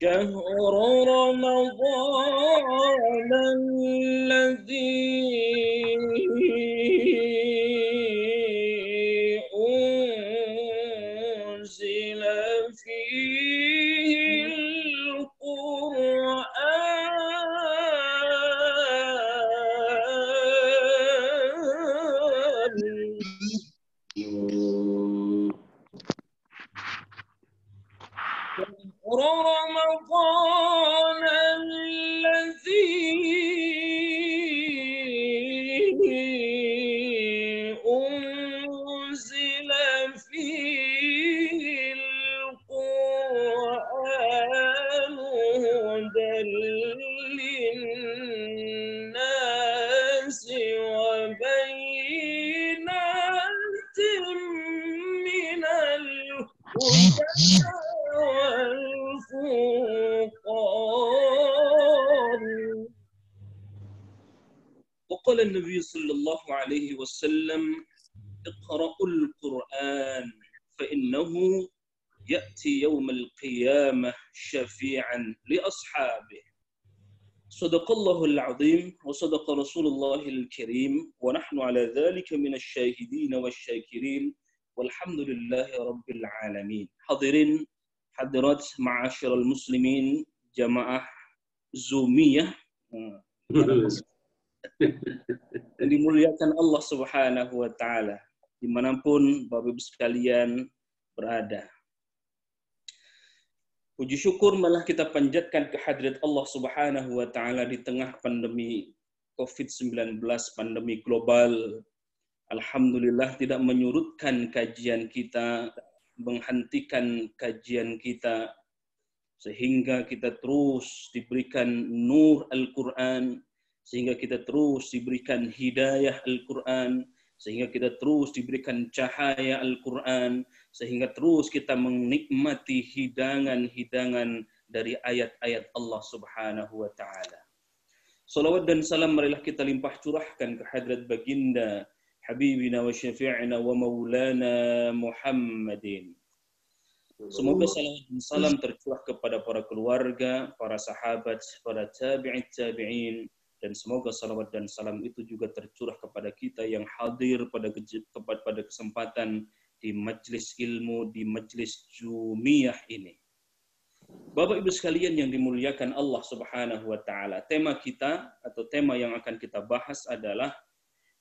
شهر رمضان الذي أنزل فيه رمضان الذي أنزل فيه القرآن هدى للناس وبينات من الهدى وقال النبي صلى الله عليه وسلم اقرأوا القرآن فإنه يأتي يوم القيامة شفيعا لأصحابه صدق الله العظيم وصدق رسول الله الكريم ونحن على ذلك من الشاهدين والشاكرين والحمد لله رب العالمين. Hadirin hadirat ma'asyiral muslimin jamaah Zoomiyah yang dimuliakan Allah Subhanahu wa taala dimanapun Bapak Ibu sekalian berada. Puji syukur malah kita panjatkan kehadirat Allah Subhanahu wa taala di tengah pandemi COVID-19, pandemi global. Alhamdulillah tidak menyurutkan kajian kita, menghentikan kajian kita, sehingga kita terus diberikan nur Al-Quran, sehingga kita terus diberikan hidayah Al-Quran, sehingga kita terus diberikan cahaya Al-Quran, sehingga terus kita menikmati hidangan-hidangan dari ayat-ayat Allah Subhanahu wa ta'ala. Salawat dan salam marilah kita limpah curahkan ke hadrat baginda Habibina wa syafi'ina wa maulana Muhammadin. Semoga salawat dan salam tercurah kepada para keluarga, para sahabat, para tabi'in, dan semoga salawat dan salam itu juga tercurah kepada kita yang hadir pada kesempatan di majlis ilmu, di majlis Zoomiyah ini. Bapak Ibu sekalian yang dimuliakan Allah Subhanahu wa taala, tema kita atau tema yang akan kita bahas adalah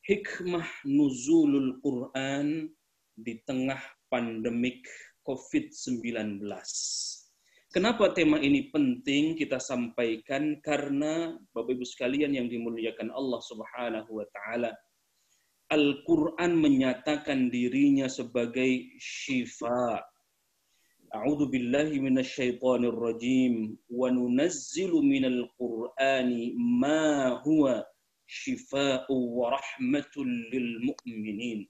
hikmah nuzulul Quran di tengah pandemik COVID-19. Kenapa tema ini penting kita sampaikan? Karena Bapak Ibu sekalian yang dimuliakan Allah Subhanahu wa taala, Al-Quran menyatakan dirinya sebagai syifa. A'udzu billahi minasyaitonir rajim wa nunazzilu minal Qur'ani ma huwa shifaa'u wa rahmatul lil mu'minin.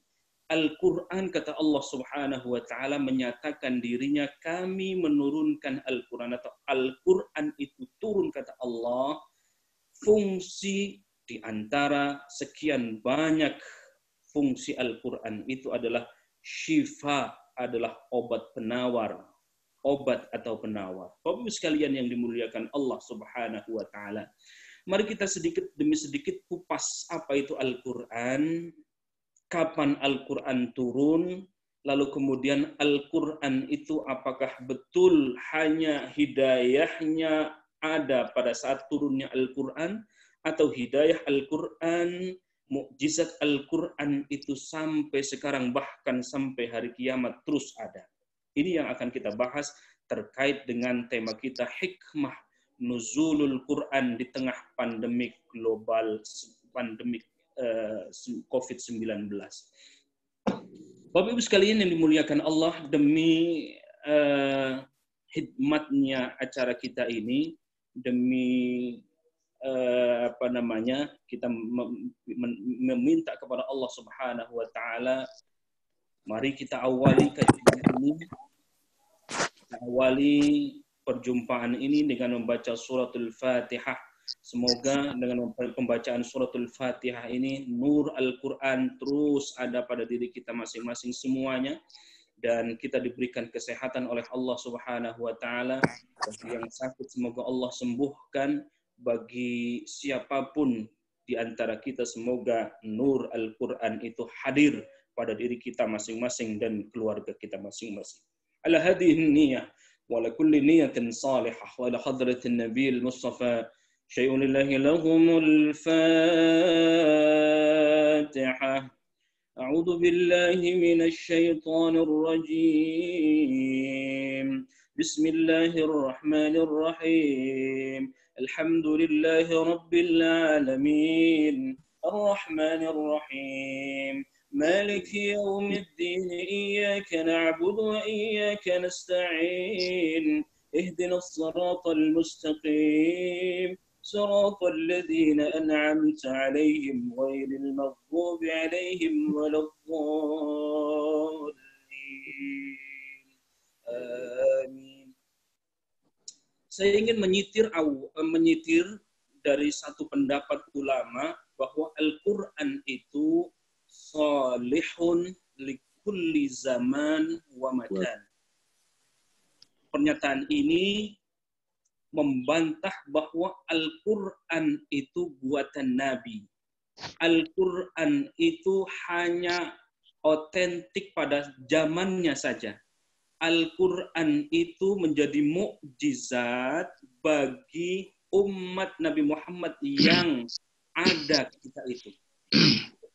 Al-Quran, kata Allah Subhanahu wa ta'ala, menyatakan dirinya kami menurunkan Al-Quran atau Al-Quran itu turun, kata Allah, fungsi di antara sekian banyak fungsi Al-Quran itu adalah syifa, adalah obat penawar, obat atau penawar. Bapak Ibu sekalian yang dimuliakan Allah Subhanahu wa ta'ala, mari kita sedikit demi sedikit kupas apa itu Al-Quran, kapan Al-Quran turun, lalu kemudian Al-Quran itu apakah betul hanya hidayahnya ada pada saat turunnya Al-Quran, atau hidayah Al-Quran, mukjizat Al-Quran itu sampai sekarang bahkan sampai hari kiamat terus ada. Ini yang akan kita bahas terkait dengan tema kita, hikmah nuzulul Quran di tengah pandemik global, pandemik COVID-19. Bapak Ibu sekalian yang dimuliakan Allah, demi hikmatnya acara kita ini, demi kita meminta kepada Allah Subhanahu wa taala, mari kita awali kajian ini, kita awali perjumpaan ini dengan membaca suratul Fatihah Semoga dengan pembacaan suratul Fatihah ini, nur Al-Quran terus ada pada diri kita masing-masing semuanya. Dan kita diberikan kesehatan oleh Allah Subhanahu wa Ta'ala. Bagi yang sakit, semoga Allah sembuhkan. Bagi siapapun di antara kita, semoga nur Al-Quran itu hadir pada diri kita masing-masing dan keluarga kita masing-masing. Ala hadhihi niyah wa ala kulli niyatin salihah wa ala hadratin Nabil Mustafa syai'un lillahi lahumul Fatihah. أعوذ بالله من الشيطان الرجيم بسم الله الرحمن الرحيم الحمد لله رب العالمين الرحمن الرحيم مالك يوم الدين إياك نعبد وإياك نستعين اهدنا الصراط المستقيم صراط الذين أنعمت عليهم غير المغضوب عليهم ولا الضالين آمين. Saya ingin menyitir dari satu pendapat ulama bahwa Al-Quran itu salihun likulli zaman wa makan. Pernyataan ini membantah bahwa Al-Quran itu buatan Nabi. Al-Quran itu hanya otentik pada zamannya saja. Al-Quran itu menjadi mukjizat bagi umat Nabi Muhammad yang ada ketika itu.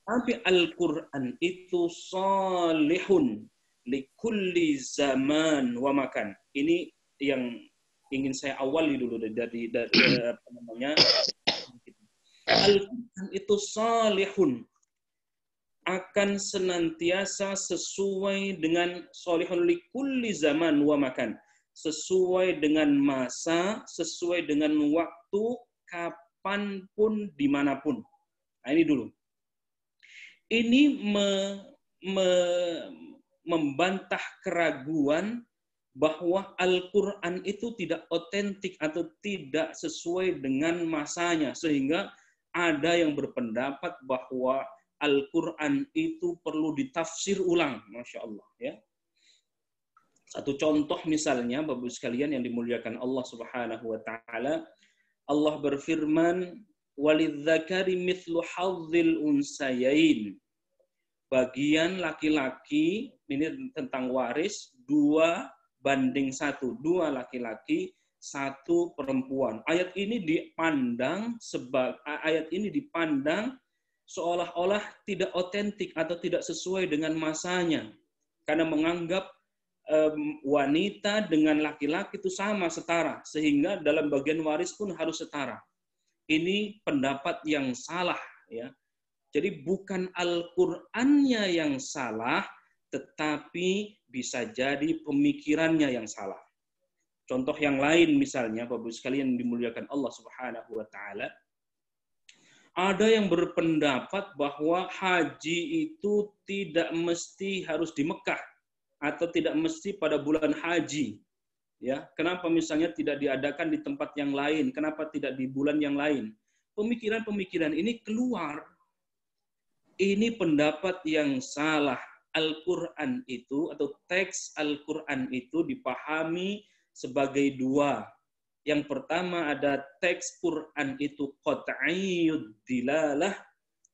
Tapi Al-Quran itu salihun likulli zaman wa makan. Ini yang ingin saya awali dulu dari apa namanya, Al-Quran itu salihun, akan senantiasa sesuai dengan salihun likulli zaman wa makan, sesuai dengan masa, sesuai dengan waktu, kapanpun, dimanapun. Nah, ini dulu. Ini membantah keraguan bahwa Al-Quran itu tidak otentik atau tidak sesuai dengan masanya, sehingga ada yang berpendapat bahwa Al-Quran itu perlu ditafsir ulang. Masya Allah. Ya. Satu contoh misalnya, Bapak sekalian yang dimuliakan Allah Subhanahu wa Ta'ala, Allah berfirman, walidzakari mithlu hadzil unsayain. Bagian laki-laki, ini tentang waris, 2:1, 2 laki-laki, 1 perempuan. Ayat ini dipandang seolah-olah tidak otentik atau tidak sesuai dengan masanya, karena menganggap wanita dengan laki-laki itu sama, setara, sehingga dalam bagian waris pun harus setara. Ini pendapat yang salah, ya. Jadi bukan Al-Qur'annya yang salah, tetapi bisa jadi pemikirannya yang salah. Contoh yang lain misalnya, Bapak sekalian dimuliakan Allah Subhanahu wa Ta'ala, ada yang berpendapat bahwa haji itu tidak mesti harus di Mekah atau tidak mesti pada bulan haji. Ya, kenapa misalnya tidak diadakan di tempat yang lain? Kenapa tidak di bulan yang lain? Pemikiran-pemikiran ini keluar. Ini pendapat yang salah. Al-Quran itu atau teks Al-Quran itu dipahami sebagai 2. Yang pertama ada teks Quran itu qat'iyyud dilalah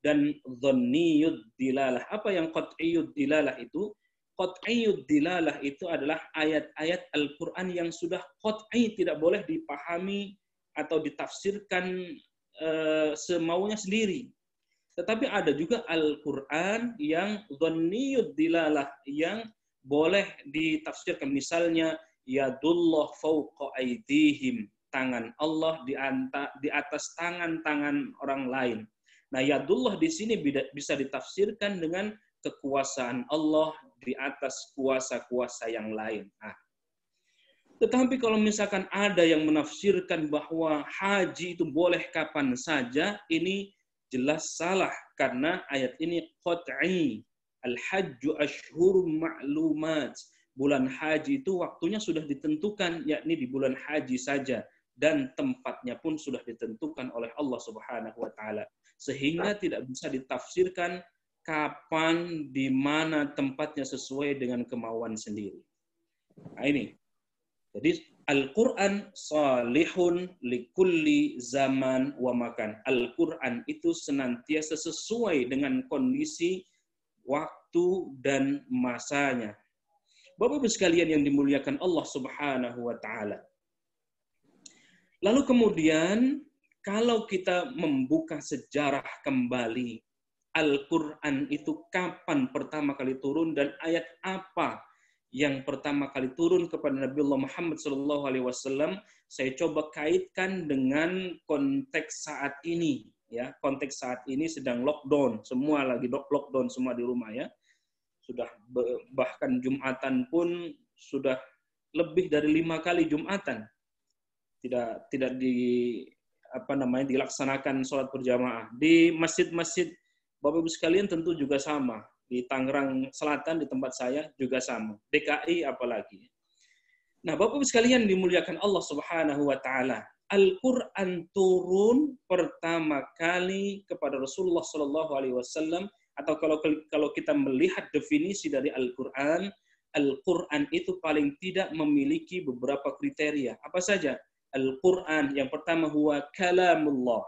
dan dhanniyud dilalah. Apa yang qat'iyyud dilalah itu? Qat'iyyud dilalah itu adalah ayat-ayat Al-Quran yang sudah qat'i, tidak boleh dipahami atau ditafsirkan semaunya sendiri. Tetapi ada juga Al-Quran yang dhanniyud dilalah, yang boleh ditafsirkan. Misalnya, yadullah fawqa aydihim, tangan Allah di atas tangan-tangan orang lain. Nah, yadullah di sini bisa ditafsirkan dengan kekuasaan Allah di atas kuasa-kuasa yang lain. Nah, tetapi kalau misalkan ada yang menafsirkan bahwa haji itu boleh kapan saja, ini jelas salah, karena ayat ini qat'i. Al-hajju ashhurum ma'lumat. Bulan haji itu waktunya sudah ditentukan, yakni di bulan haji saja. dan tempatnya pun sudah ditentukan oleh Allah Subhanahu wa taala. Sehingga tidak bisa ditafsirkan kapan, di mana tempatnya sesuai dengan kemauan sendiri. Nah, ini. Jadi Al-Quran salihun likulli zaman wa makan. Al-Quran itu senantiasa sesuai dengan kondisi, waktu, dan masanya. Bapak-Ibu sekalian yang dimuliakan Allah Subhanahu wa taala. Lalu kemudian kalau kita membuka sejarah kembali, Al-Quran itu kapan pertama kali turun dan ayat apa yang pertama kali turun kepada Nabiullah Muhammad SAW, saya coba kaitkan dengan konteks saat ini. Ya, konteks saat ini sedang lockdown, semua lagi lockdown semua di rumah ya. Sudah bahkan Jumatan pun sudah lebih dari 5 kali Jumatan. Tidak dilaksanakan sholat berjamaah. Di masjid-masjid Bapak Ibu sekalian tentu juga sama. Di Tangerang Selatan di tempat saya juga sama. DKI apalagi. Nah, Bapak Ibu sekalian dimuliakan Allah Subhanahu wa taala. Al-Qur'an turun pertama kali kepada Rasulullah sallallahu alaihi wasallam, atau kalau kita melihat definisi dari Al-Qur'an, Al-Qur'an itu paling tidak memiliki beberapa kriteria. Apa saja? Al-Qur'an yang pertama huwa kalamullah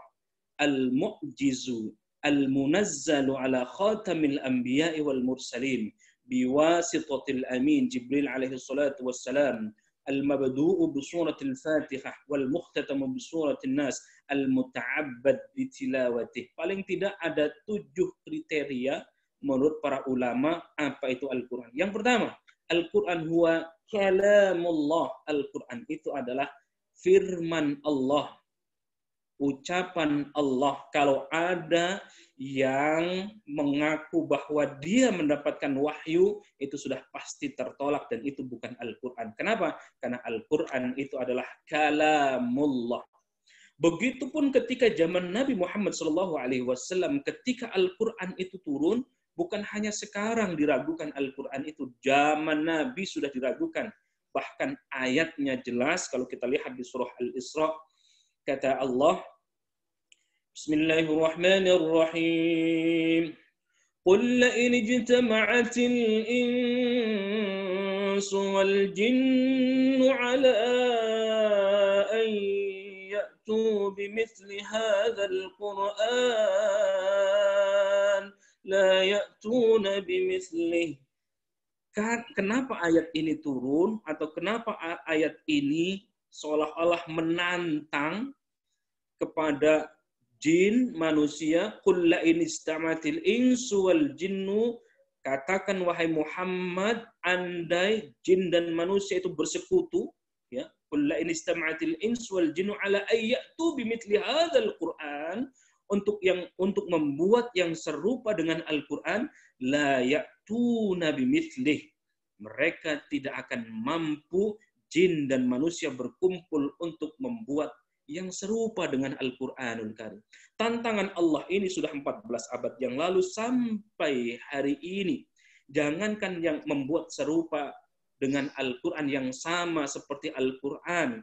al-mu'jizu al-munazzalu ala khatamil anbiya'i wal mursalin biwasitatil amin Jibril alaihi salatu wassalam al-mabdu'u bi suratil Fatihah wal mukhtatamu bi suratin Nas al-muta'abbad bi tilawatih. Paling tidak ada 7 kriteria menurut para ulama apa itu Al-Qur'an. Yang pertama, Al-Qur'an huwa kalamullah. Al-Qur'an itu adalah firman Allah, ucapan Allah. Kalau ada yang mengaku bahwa dia mendapatkan wahyu, itu sudah pasti tertolak dan itu bukan Al-Quran. Kenapa? Karena Al-Quran itu adalah kalamullah. Begitupun ketika zaman Nabi Muhammad SAW, ketika Al-Quran itu turun, bukan hanya sekarang diragukan Al-Quran itu, zaman Nabi sudah diragukan. Bahkan ayatnya jelas, kalau kita lihat di surah Al-Isra, kata Allah, Bismillahirrahmanirrahim. Qul la'in ijtama'atil insu wal jinnu ala an ya'tu bimithli hadzal Qur'an la ya'tuna bimithlihi. Kenapa ayat ini turun, atau kenapa ayat ini seolah-olah menantang kepada jin, manusia? Qul la in istamatil insu wal jinnu, katakan wahai Muhammad, andai jin dan manusia itu bersekutu, ya. Qul la in istamatil insu wal jinnu ala ayyatu bimithli hadzal Qur'an, untuk membuat yang serupa dengan Al-Qur'an, la ya'tuna bimithlih, mereka tidak akan mampu jin dan manusia berkumpul untuk membuat yang serupa dengan Al-Qur'anul Karim. Tantangan Allah ini sudah 14 abad yang lalu sampai hari ini. Jangankan yang membuat serupa dengan Al-Qur'an, yang sama seperti Al-Qur'an,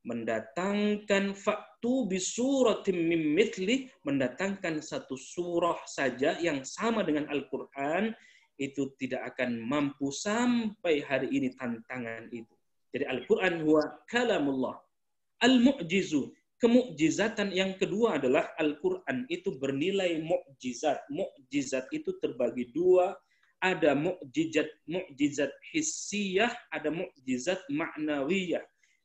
mendatangkan faktu bisuratim mim mithli, mendatangkan satu surah saja yang sama dengan Al-Qur'an, itu tidak akan mampu sampai hari ini tantangan itu. Jadi Al-Qur'an huwa kalamullah. Al-mu'jizu, kemukjizatan yang kedua adalah Al-Qur'an itu bernilai mukjizat. Mukjizat itu terbagi dua, ada mukjizat hissiyah, ada mukjizat ma'nawiyah.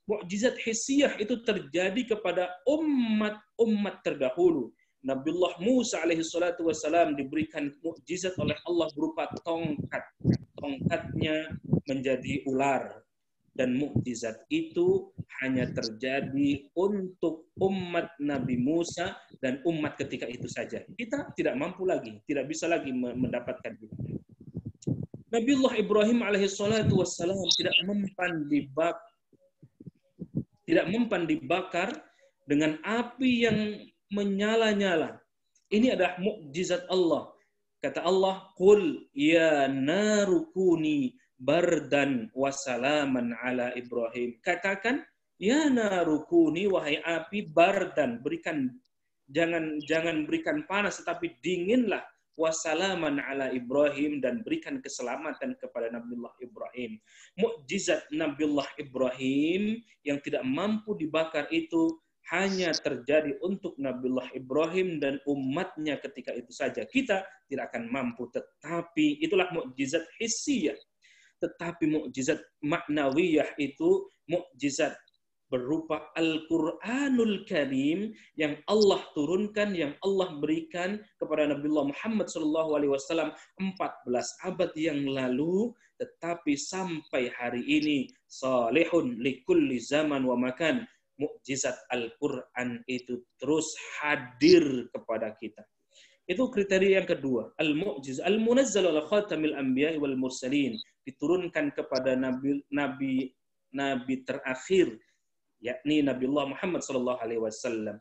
Mukjizat hissiyah itu terjadi kepada umat terdahulu. Nabiullah Musa alaihi salatu wassalam diberikan mukjizat oleh Allah berupa tongkat. Tongkatnya menjadi ular. Dan mukjizat itu hanya terjadi untuk umat Nabi Musa dan umat ketika itu saja. Kita tidak mampu lagi, tidak bisa lagi mendapatkan itu. Nabiullah Ibrahim alaihi salatu wassalam tidak mempan dibakar dengan api yang menyala-nyala. Ini adalah mukjizat Allah. Kata Allah, "Qul ya naru kuni bardan wa salaman ala Ibrahim." Katakan, Ya narukuni, wahai api, bardan, berikan, jangan berikan panas, tetapi dinginlah, wasalaman ala Ibrahim, dan berikan keselamatan kepada Nabiullah Ibrahim. Mukjizat Nabiullah Ibrahim yang tidak mampu dibakar itu hanya terjadi untuk Nabiullah Ibrahim dan umatnya ketika itu saja. Kita tidak akan mampu, tetapi itulah mukjizat hissiyah. Tetapi mukjizat maknawiyah itu mukjizat berupa Al-Quranul Karim yang Allah turunkan, yang Allah berikan kepada Nabiullah Muhammad SAW 14 abad yang lalu, tetapi sampai hari ini salihun likulli zaman wa makan. Mukjizat Al-Quran itu terus hadir kepada kita. Itu kriteria yang kedua. Al-mu'jiz, al-munazzal ala khatamil anbiya wal mursalin, diturunkan kepada nabi terakhir, yakni Nabiullah Muhammad sallallahu alaihi wasallam.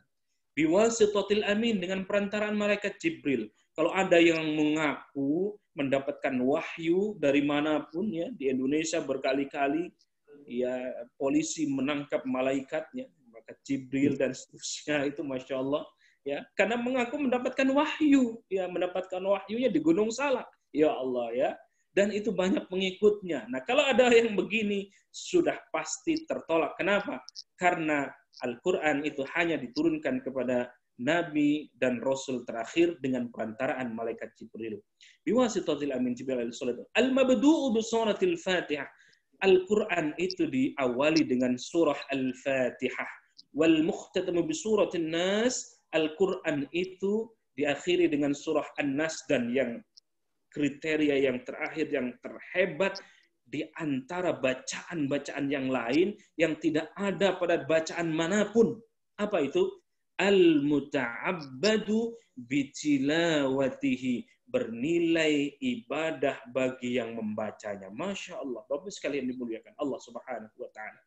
Biwasitatil amin, dengan perantaraan malaikat Jibril. Kalau ada yang mengaku mendapatkan wahyu dari manapun, ya, di Indonesia berkali-kali ya polisi menangkap malaikatnya, maka Jibril dan seterusnya, itu masya Allah, ya, karena mengaku mendapatkan wahyu, ya, mendapatkan wahyunya di Gunung Salak, ya Allah, ya, dan itu banyak pengikutnya. Nah, kalau ada yang begini sudah pasti tertolak. Kenapa? Karena Al-Quran itu hanya diturunkan kepada Nabi dan Rasul terakhir dengan perantaraan malaikat Jibril. Biwasitatil amin Jibril alaihi. Al-mabdu'u bi suratil Fatihah. Al-Quran itu diawali dengan surah Al-Fatihah. Wal mukhtatamu bi suratin Nas. Al-Quran itu diakhiri dengan surah An-Nas, dan yang kriteria yang terakhir, yang terhebat di antara bacaan-bacaan yang lain yang tidak ada pada bacaan manapun. Apa itu? Al-muta'abbadu bitilawatihi, bernilai ibadah bagi yang membacanya. Masya Allah, Bapak sekalian dimuliakan Allah Subhanahu wa Ta'ala.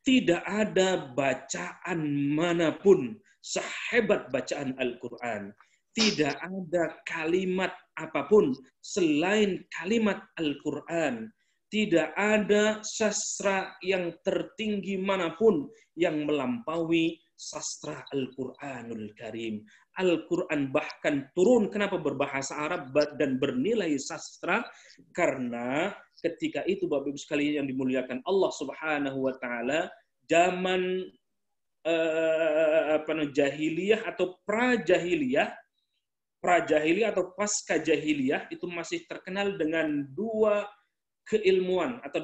Tidak ada bacaan manapun sehebat bacaan Al-Quran. Tidak ada kalimat apapun selain kalimat Al-Quran. Tidak ada sastra yang tertinggi manapun yang melampaui sastra Al-Quranul Karim. Al-Quran bahkan turun, kenapa berbahasa Arab dan bernilai sastra? Karena ketika itu, Bapak Ibu sekalian yang dimuliakan Allah Subhanahu wa Ta'ala, zaman jahiliyah atau prajahiliyah atau pasca jahiliyah itu masih terkenal dengan dua keilmuan atau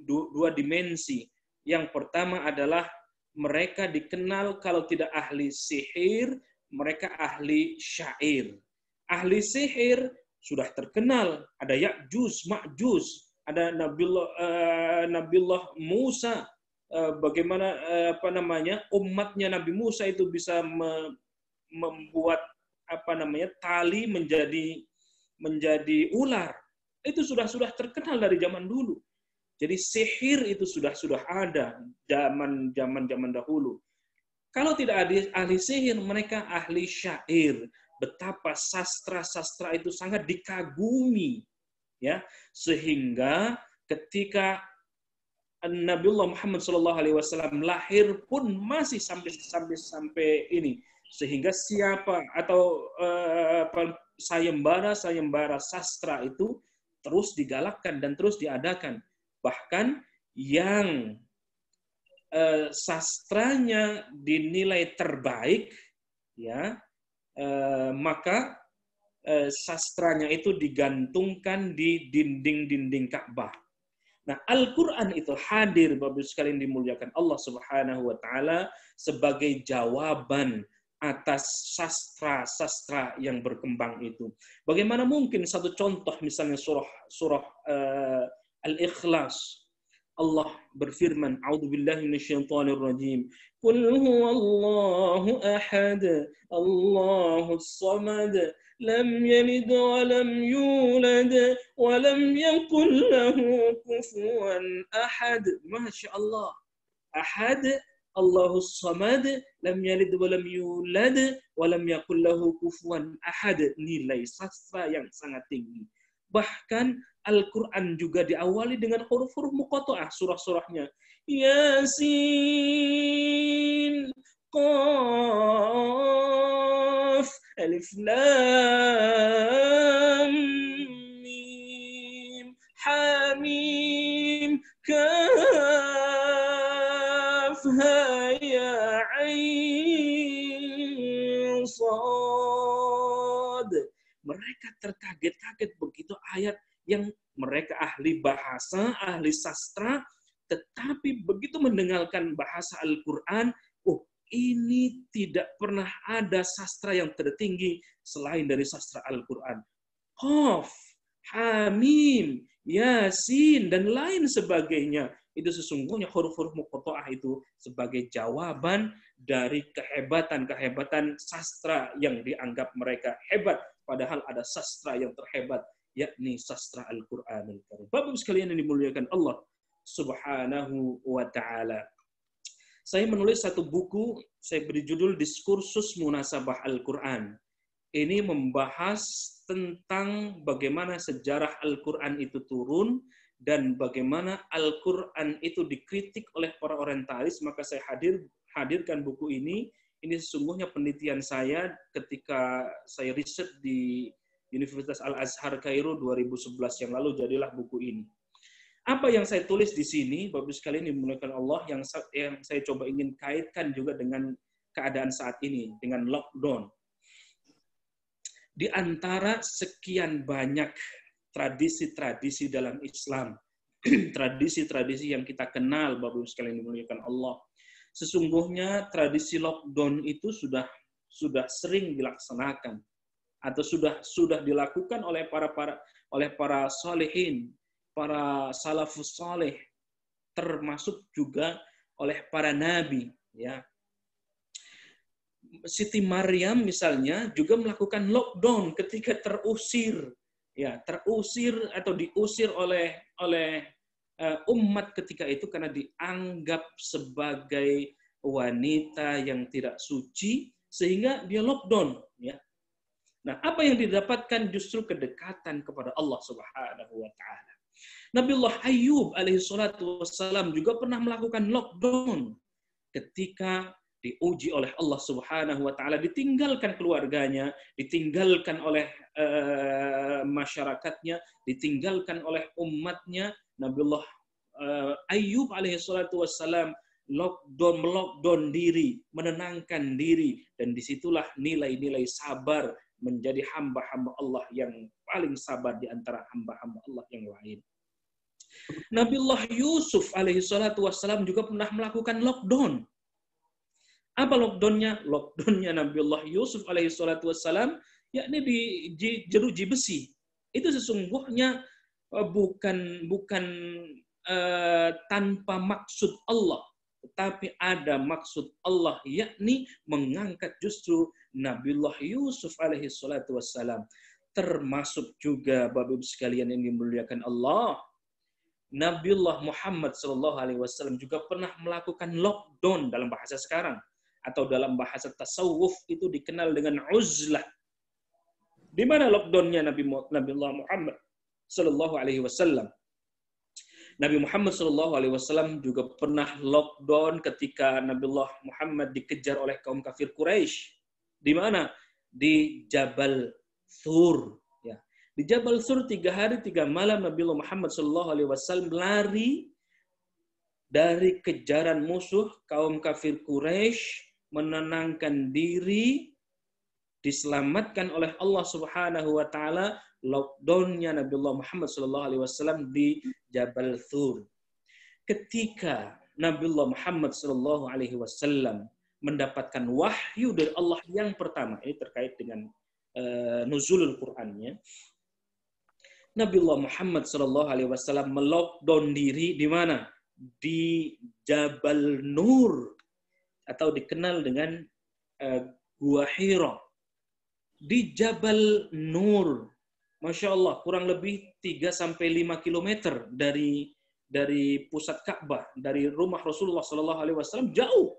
dua dimensi. Yang pertama adalah mereka dikenal kalau tidak ahli sihir, mereka ahli syair. Ahli sihir sudah terkenal, ada Ya'juj, Ma'juj, ada Nabiullah Musa, bagaimana umatnya Nabi Musa itu bisa membuat tali menjadi ular. Itu sudah terkenal dari zaman dulu. Jadi sihir itu sudah ada zaman dahulu. Kalau tidak ahli sihir, mereka ahli syair. Betapa sastra itu sangat dikagumi, ya, sehingga ketika Nabiullah Muhammad SAW lahir pun masih sampai ini, sehingga siapa atau sayembara sastra itu terus digalakkan dan terus diadakan. Bahkan yang sastranya dinilai terbaik, ya, maka sastranya itu digantungkan di dinding Ka'bah. Nah, Al-Quran itu hadir, Bapak Ibu sekalian dimuliakan Allah Subhanahu wa Ta'ala, sebagai jawaban atas sastra yang berkembang itu. Bagaimana mungkin, satu contoh misalnya surah Al-Ikhlas. Allah berfirman, A'udzubillahi minasyaitonirrajim. Qul huwallahu ahad, Allahus samad, lam yalid wa lam yulad wa lam yakul lahu kufuwan ahad. Masya Allah. Ahad, Allahus samad, lam yalid wa lam yulad wa lam yakul lahu kufuwan ahad. Nilai sastra yang sangat tinggi. Bahkan Al-Quran juga diawali dengan huruf-huruf muqatta'ah surah-surahnya. Yasin, Qaf, Alif Lam Mim, Hamim, Kaf, Ha Ya Ain Shad. Mereka terkaget-kaget begitu ayat yang mereka ahli bahasa, ahli sastra, tetapi begitu mendengarkan bahasa Al-Quran, oh ini tidak pernah ada sastra yang tertinggi selain dari sastra Al-Quran. Qaf, Hamim, Yasin, dan lain sebagainya. Itu sesungguhnya huruf-huruf muqatta'ah itu sebagai jawaban dari kehebatan-kehebatan sastra yang dianggap mereka hebat. Padahal ada sastra yang terhebat, yakni sastra Al-Quranul Karim. Bapak sekalian yang dimuliakan Allah Subhanahu wa Ta'ala. Saya menulis satu buku, saya beri judul Diskursus Munasabah Al-Quran. Ini membahas tentang bagaimana sejarah Al-Quran itu turun dan bagaimana Al-Quran itu dikritik oleh para orientalis. Maka saya hadirkan buku ini. Ini sesungguhnya penelitian saya ketika saya riset di Universitas Al-Azhar Kairo 2011 yang lalu, jadilah buku ini. Apa yang saya tulis di sini, Bapak sekalian dimuliakan Allah, yang saya coba ingin kaitkan juga dengan keadaan saat ini, dengan lockdown. Di antara sekian banyak tradisi-tradisi dalam Islam, tradisi-tradisi yang kita kenal, Bapak sekalian dimuliakan Allah, sesungguhnya tradisi lockdown itu sudah sering dilaksanakan atau sudah dilakukan oleh para salihin, para salafus saleh, termasuk juga oleh para nabi, ya. Siti Maryam misalnya juga melakukan lockdown ketika terusir atau diusir oleh umat ketika itu karena dianggap sebagai wanita yang tidak suci sehingga dia lockdown, ya. Nah, apa yang didapatkan justru kedekatan kepada Allah Subhanahu wa Ta'ala. Nabiullah Ayyub alaihi salatu wassalam juga pernah melakukan lockdown ketika diuji oleh Allah Subhanahu wa Ta'ala, ditinggalkan keluarganya, ditinggalkan oleh masyarakatnya, ditinggalkan oleh umatnya. Nabiullah Ayyub alaihi salatu wassalam melockdown diri, menenangkan diri, dan disitulah nilai-nilai sabar menjadi hamba-hamba Allah yang paling sabar di antara hamba-hamba Allah yang lain. Nabiullah Yusuf alaihi salatu wassalam juga pernah melakukan lockdown. Apa lockdownnya? Lockdownnya Nabiullah Yusuf alaihi salatu wassalam, yakni di jeruji besi. Itu sesungguhnya bukan tanpa maksud Allah, tetapi ada maksud Allah, yakni mengangkat justru Nabiullah Yusuf alaihi salatu wassalam. Termasuk juga Bapak-Ibu sekalian yang dimuliakan Allah, Nabiullah Muhammad sallallahu alaihi wasallam juga pernah melakukan lockdown dalam bahasa sekarang, atau dalam bahasa tasawuf itu dikenal dengan uzlah. Di mana lockdownnya Nabiullah Muhammad sallallahu alaihi wasallam? Nabi Muhammad sallallahu alaihi wasallam juga pernah lockdown ketika Nabiullah Muhammad dikejar oleh kaum kafir Quraisy. Di mana? Di Jabal Thur. Ya. Di Jabal Thur 3 hari 3 malam Nabiullah Muhammad sallallahu alaihi wasallam lari dari kejaran musuh kaum kafir Quraisy, menenangkan diri, diselamatkan oleh Allah Subhanahu wa Ta'ala. Lockdownnya Nabiullah Muhammad SAW di Jabal Thur. Ketika Nabiullah Muhammad SAW mendapatkan wahyu dari Allah yang pertama, ini terkait dengan nuzulul Qur'annya, Nabiullah Muhammad SAW melockdown diri di mana? Di Jabal Nur, atau dikenal dengan Gua Hira. Di Jabal Nur, Masya Allah, kurang lebih 3-5 km dari pusat Ka'bah, dari rumah Rasulullah SAW, jauh.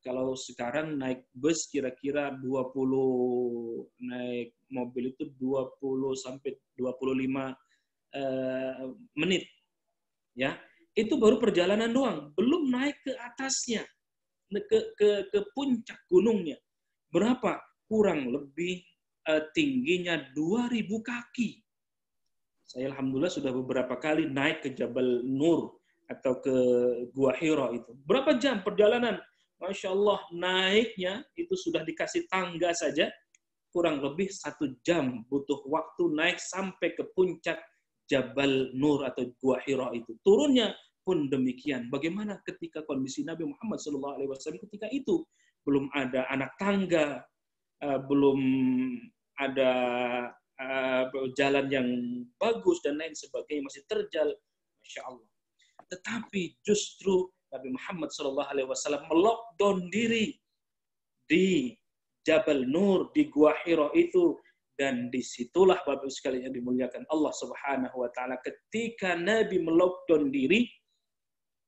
Kalau sekarang naik bus kira-kira 20, naik mobil itu 20 sampai 25 menit. Ya, itu baru perjalanan doang, belum naik ke atasnya, ke puncak gunungnya. Berapa? Kurang lebih tingginya 2000 kaki. Saya alhamdulillah sudah beberapa kali naik ke Jabal Nur atau ke Gua Hira itu. Berapa jam perjalanan? Masya Allah, naiknya itu sudah dikasih tangga saja, kurang lebih 1 jam butuh waktu naik sampai ke puncak Jabal Nur atau Gua Hira itu. Turunnya pun demikian. Bagaimana ketika kondisi Nabi Muhammad SAW ketika itu? Belum ada anak tangga, belum ada jalan yang bagus dan lain sebagainya, masih terjal. Masya Allah. Tetapi justru Nabi Muhammad SAW melockdown diri di Jabal Nur, di Gua Hira itu. Dan disitulah Bapak sekalian yang dimuliakan Allah Subhanahu wa Ta'ala, ketika Nabi melockdown diri,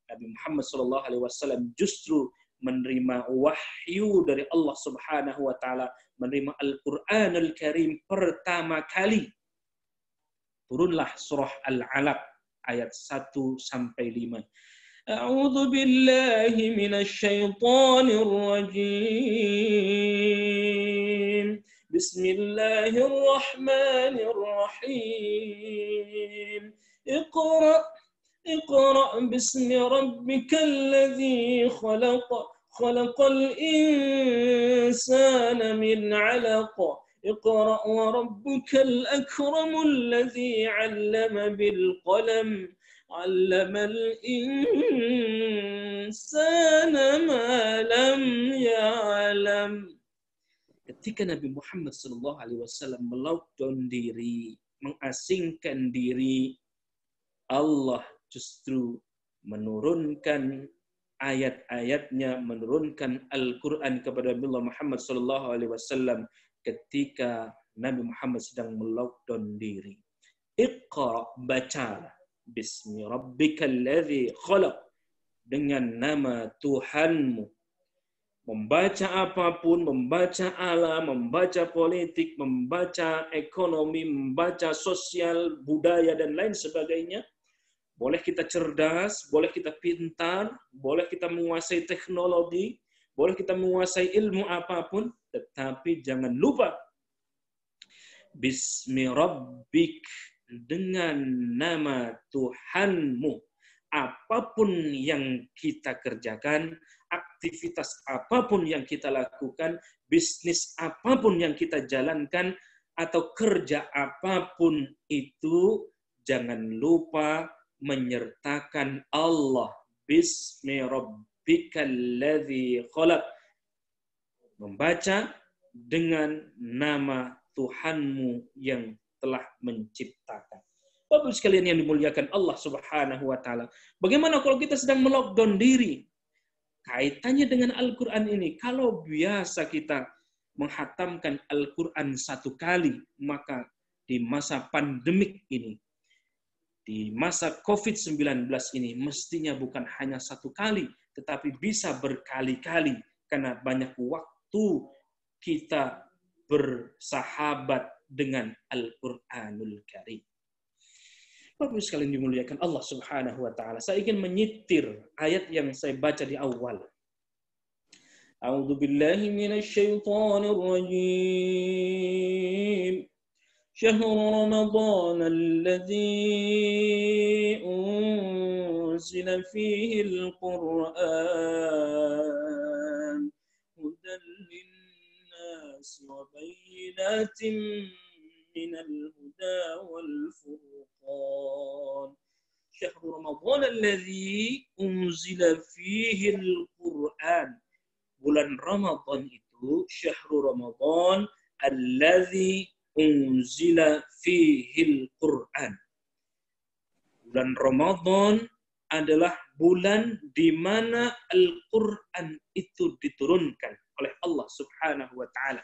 Nabi Muhammad SAW justru menerima wahyu dari Allah Subhanahu wa Ta'ala, menerima Al-Qur'anul Karim pertama kali. Turunlah surah Al-Alaq ayat 1 sampai 5. A'udzu billahi minasy syaithanir rajim. Bismillahirrahmanirrahim. Iqra bismi rabbikal ladzi khalaq. Khalaqal insana min 'alaq. اقرأ وربك الأكرم الذي علم بالقلم علم الإنسان ما لم يعلم. Ketika Nabi Muhammad SAW melockdown diri, mengasingkan diri, Allah justru menurunkan ayat-ayatnya, menurunkan Al-Quran kepada Nabi Muhammad SAW ketika Nabi Muhammad sedang melockdown diri. Iqra, baca, bismi rabbikal ladzi khalaq, dengan nama Tuhanmu. Membaca apapun, membaca alam, membaca politik, membaca ekonomi, membaca sosial, budaya, dan lain sebagainya. Boleh kita cerdas, boleh kita pintar, boleh kita menguasai teknologi, boleh kita menguasai ilmu apapun, tetapi jangan lupa Bismi Rabbik, dengan nama Tuhanmu. Apapun yang kita kerjakan, aktivitas apapun yang kita lakukan, bisnis apapun yang kita jalankan, atau kerja apapun itu, jangan lupa menyertakan Allah. Bismi Rabbikal ladzi khalaq. Membaca dengan nama Tuhanmu yang telah menciptakan. Bapak sekalian yang dimuliakan Allah Subhanahu wa Ta'ala. Bagaimana kalau kita sedang melockdown diri? Kaitannya dengan Al-Quran ini. Kalau biasa kita menghatamkan Al-Quran 1 kali, maka di masa pandemik ini, di masa COVID-19 ini, mestinya bukan hanya 1 kali, tetapi bisa berkali-kali, karena banyak waktu kita bersahabat dengan Al-Quranul Karim. Bapak sekalian dimuliakan Allah Subhanahu wa Ta'ala. Saya ingin menyitir ayat yang saya baca di awal. A'udzu billahi minasy syaithanir rajim. Syahrul Ramadan alladzi unzila fihi al-Qur'an hudan lin-nas wa bayyinatin minal huda wal furqan. Syahrul Ramadan alladzi unzila fihi al-Qur'an. Bulan Ramadan itu, syahrul Ramadan alladzi unzila fihil Qur'an. Bulan Ramadan adalah bulan di mana Al-Qur'an itu diturunkan oleh Allah Subhanahu wa Ta'ala.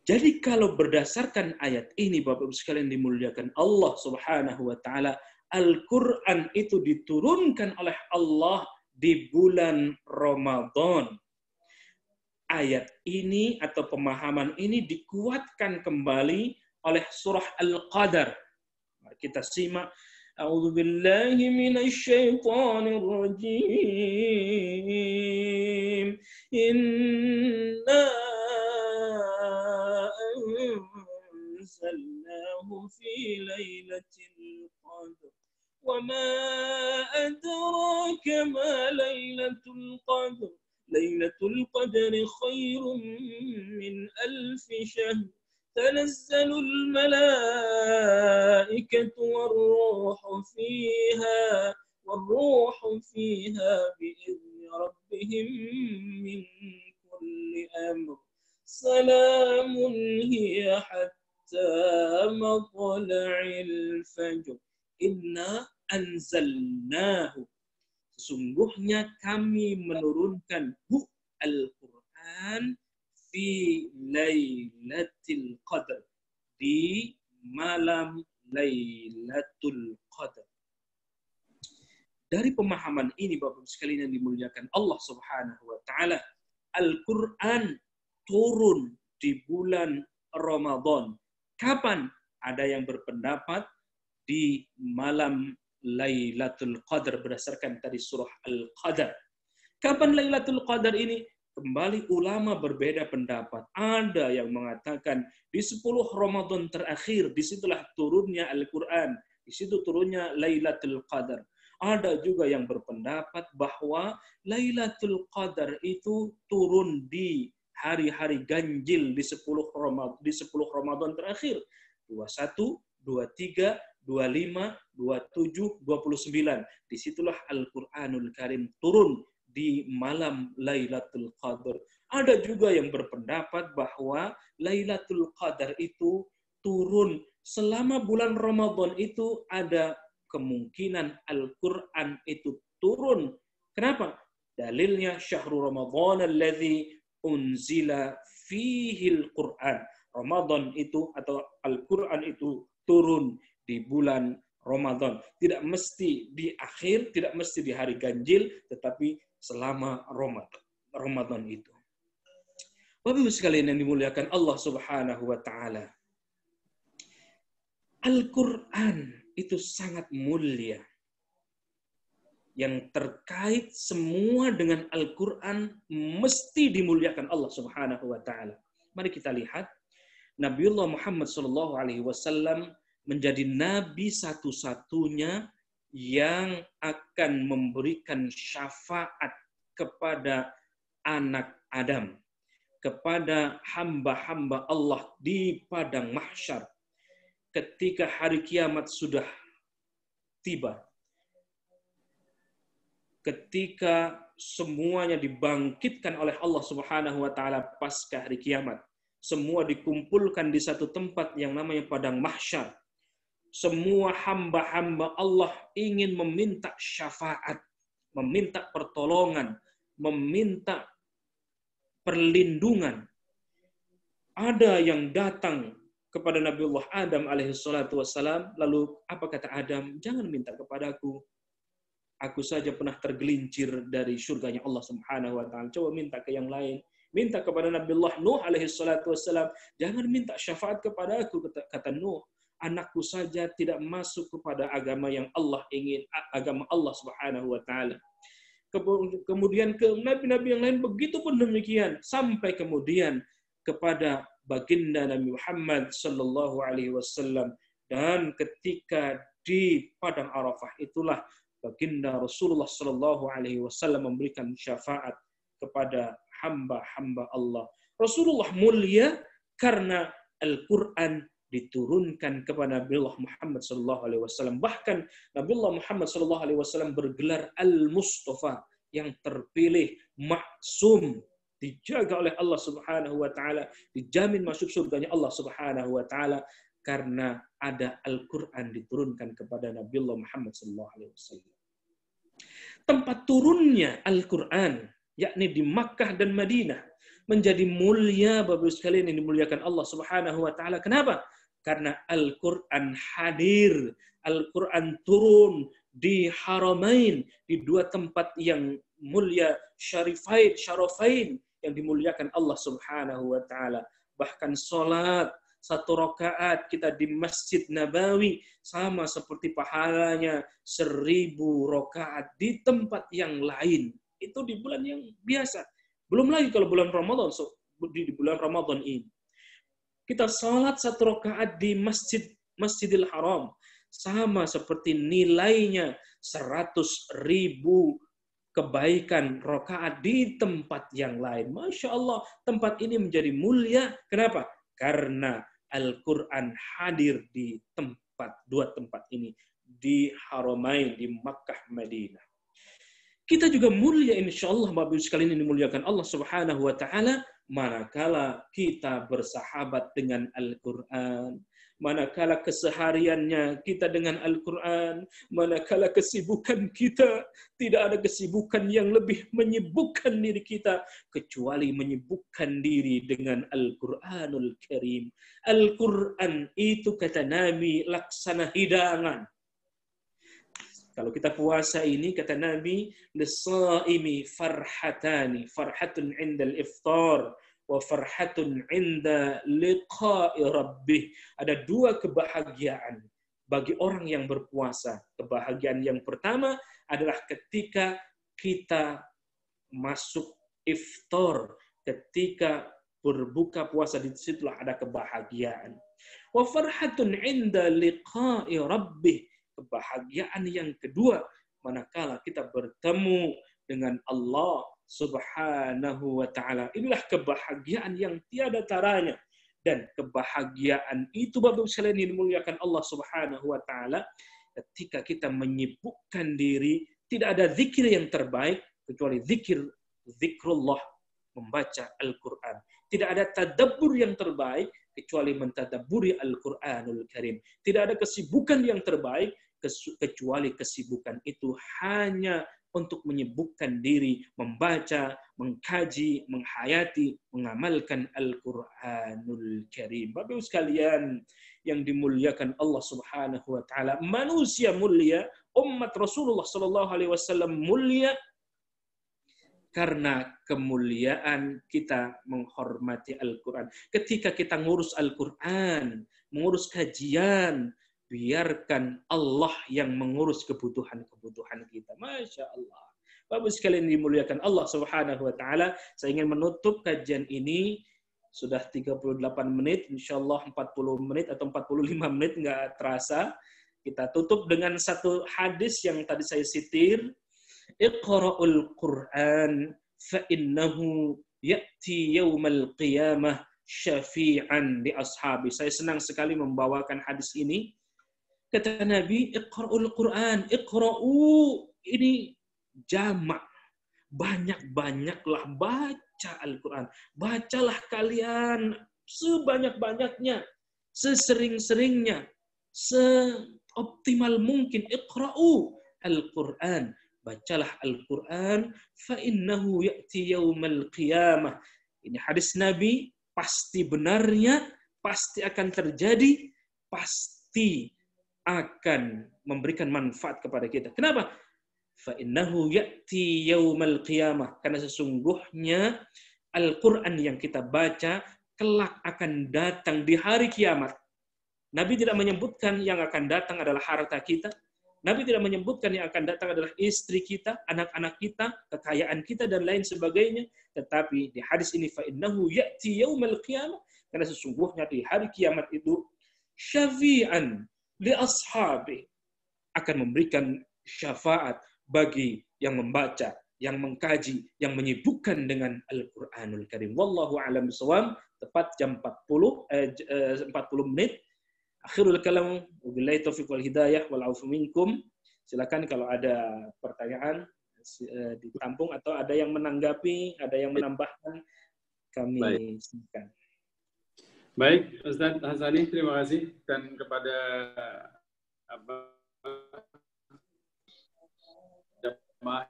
Jadi kalau berdasarkan ayat ini, Bapak-Ibu sekalian dimuliakan Allah Subhanahu wa Ta'ala, Al-Qur'an itu diturunkan oleh Allah di bulan Ramadan. Ayat ini atau pemahaman ini dikuatkan kembali oleh surah Al-Qadar. Kita simak. A'udzu billahi minasy syaithanir rajim. Inna anzalnahu fi lailatul qadr. Wa ma adraka ma lailatul qadr. Lailatul qadri khairum min alfi syahr. تنزل الملائكة والروح فيها بإذن ربهم من كل أمر سلام هي حتى مطلع الفجر إنا أنزلناه sesungguhnya kami menurunkan Al-Quran fi Lailatul Qadar, di malam Lailatul Qadar. Dari pemahaman ini Bapak sekalian yang dimuliakan Allah Subhanahu wa taala, Al-Qur'an turun di bulan Ramadan. Kapan? Ada yang berpendapat di malam Lailatul Qadar berdasarkan tadi surah Al-Qadar. Kapan Lailatul Qadar ini? Kembali ulama berbeda pendapat. Ada yang mengatakan di 10 Ramadan terakhir, disitulah turunnya Al-Quran. Di situ turunnya Lailatul Qadar. Ada juga yang berpendapat bahwa Lailatul Qadar itu turun di hari-hari ganjil di 10 Ramadan terakhir. 21, 23, 25, 27, 29. Disitulah Al-Quranul Karim turun di malam Lailatul Qadar. Ada juga yang berpendapat bahwa Lailatul Qadar itu turun selama bulan Ramadan itu ada kemungkinan Al-Quran itu turun. Kenapa? Dalilnya syahrul Ramadan alladzi unzila fihil Quran. Ramadan itu atau Al-Quran itu turun di bulan Ramadan. Tidak mesti di akhir, tidak mesti di hari ganjil, tetapi selama Ramadan itu. Bapak Ibu sekalian yang dimuliakan Allah Subhanahu wa taala. Al-Qur'an itu sangat mulia. Yang terkait semua dengan Al-Qur'an mesti dimuliakan Allah Subhanahu wa taala. Mari kita lihat Nabiullah Muhammad sallallahu alaihi wasallam menjadi nabi satu-satunya yang akan memberikan syafaat kepada anak Adam, kepada hamba-hamba Allah di padang mahsyar. Ketika hari kiamat sudah tiba, ketika semuanya dibangkitkan oleh Allah Subhanahu wa taala pasca hari kiamat, semua dikumpulkan di satu tempat yang namanya padang mahsyar. Semua hamba-hamba Allah ingin meminta syafaat, meminta pertolongan, meminta perlindungan. Ada yang datang kepada Nabiullah Adam alaihissalatu wassalam, lalu apa kata Adam? Jangan minta kepadaku. Aku saja pernah tergelincir dari surganya Allah Subhanahu wa taala. Coba minta ke yang lain. Minta kepada Nabiullah Nuh alaihissalatu wassalam, jangan minta syafaat kepada aku, kata Nuh. Anakku saja tidak masuk kepada agama yang Allah ingin, agama Allah Subhanahu wa taala. Kemudian ke nabi-nabi yang lain begitu pun demikian, sampai kemudian kepada baginda Nabi Muhammad sallallahu alaihi wasallam, dan ketika di padang Arafah itulah baginda Rasulullah sallallahu alaihi wasallam memberikan syafaat kepada hamba-hamba Allah. Rasulullah mulia karena Al-Qur'an diturunkan kepada Nabiullah Muhammad sallallahu alaihi wasallam. Bahkan Nabiullah Muhammad sallallahu alaihi wasallam bergelar Al-Mustafa, yang terpilih, maksum, dijaga oleh Allah Subhanahu wa taala, dijamin masuk surganya Allah Subhanahu wa taala karena ada Al-Qur'an diturunkan kepada Nabiullah Muhammad sallallahu alaihi wasallam. Tempat turunnya Al-Qur'an yakni di Makkah dan Madinah menjadi mulia Bapak sekalian yang dimuliakan Allah Subhanahu wa taala. Kenapa? Karena Al-Qur'an hadir, Al-Qur'an turun di Haramain, di dua tempat yang mulia, syarafain yang dimuliakan Allah Subhanahu wa taala. Bahkan salat 1 rakaat kita di Masjid Nabawi sama seperti pahalanya 1000 rakaat di tempat yang lain. Itu di bulan yang biasa. Belum lagi kalau bulan Ramadan, di bulan Ramadan ini. Kita salat 1 rakaat di Masjidil Haram sama seperti nilainya 100.000 kebaikan rakaat di tempat yang lain. Masya Allah, tempat ini menjadi mulia. Kenapa? Karena Al-Quran hadir di dua tempat ini. Di Haramain, di Makkah, Madinah. Kita juga mulia insya Allah, Bapak Ibu sekalian ini dimuliakan Allah Subhanahu wa taala, manakala kita bersahabat dengan Al-Quran, manakala kesehariannya kita dengan Al-Quran, manakala kesibukan kita, tidak ada kesibukan yang lebih menyibukkan diri kita kecuali menyibukkan diri dengan Al-Quranul Karim. Al-Quran itu kata Nabi laksana hidangan. Kalau kita puasa ini, kata Nabi, lis-shaimi farhatani, farhatun 'indal iftar wa farhatun 'inda liqa'i rabbih. Ada 2 kebahagiaan bagi orang yang berpuasa. Kebahagiaan yang pertama adalah ketika kita masuk iftar, ketika berbuka puasa, di situlah ada kebahagiaan. Wa farhatun 'inda liqa'i rabbih. Kebahagiaan yang kedua, manakala kita bertemu dengan Allah Subhanahu wa taala. Inilah kebahagiaan yang tiada taranya. Dan kebahagiaan itu, Bapak sekalian yang dimuliakan Allah Subhanahu wa taala, ketika kita menyibukkan diri, tidak ada zikir yang terbaik kecuali zikrullah, membaca Al-Qur'an. Tidak ada tadabbur yang terbaik kecuali mentadabburi Al-Qur'anul Karim. Tidak ada kesibukan yang terbaik kecuali kesibukan itu hanya untuk menyibukkan diri, membaca, mengkaji, menghayati, mengamalkan Al-Qur'anul Karim. Bapak Ibu sekalian yang dimuliakan Allah Subhanahu wa taala, manusia mulia, umat Rasulullah sallallahu alaihi wasallam mulia karena kemuliaan kita menghormati Al-Quran. Ketika kita ngurus Al-Quran, mengurus kajian, biarkan Allah yang mengurus kebutuhan-kebutuhan kita. Masya Allah. Bapak sekalian dimuliakan Allah Subhanahu wa taala, saya ingin menutup kajian ini. Sudah 38 menit, insya Allah 40 menit atau 45 menit, nggak terasa. Kita tutup dengan satu hadis yang tadi saya sitir. Iqra'ul Qur'an fa'innahu ya'ti yawmal qiyamah syafi'an li ashabi. Saya senang sekali membawakan hadis ini. Kata Nabi, Iqra'ul Qur'an. Iqra'u, ini jamak. Banyak-banyaklah baca Al-Quran. Bacalah kalian sebanyak-banyaknya, sesering-seringnya, seoptimal mungkin. Iqra'u Al-Quran. Bacalah Al-Quran, fa'innahu ya'ti yawmal qiyamah. Ini hadis Nabi, pasti benarnya, pasti akan terjadi, pasti akan memberikan manfaat kepada kita. Kenapa? Fa'innahu ya'ti yawmal qiyamah. Karena sesungguhnya Al-Quran yang kita baca, kelak akan datang di hari kiamat. Nabi tidak menyebutkan yang akan datang adalah harta kita. Nabi tidak menyebutkan yang akan datang adalah istri kita, anak-anak kita, kekayaan kita, dan lain sebagainya. Tetapi di hadis ini, فَإِنَّهُ يَأْتِي يَوْمَ الْقِيَامَةِ, karena sesungguhnya di hari kiamat itu, syafi'an li ashabi, akan memberikan syafaat bagi yang membaca, yang mengkaji, yang menyibukkan dengan Al-Quranul Karim. Wallahu a'lam bishawab. Tepat jam 40 menit. Akhirul kalam, wabillahi taufiq wal hidayah wal aufu minkum. Silakan kalau ada pertanyaan ditampung atau ada yang menanggapi, ada yang menambahkan, kami silakan. Baik, Ustaz Hasani, terima kasih. Dan kepada jamaah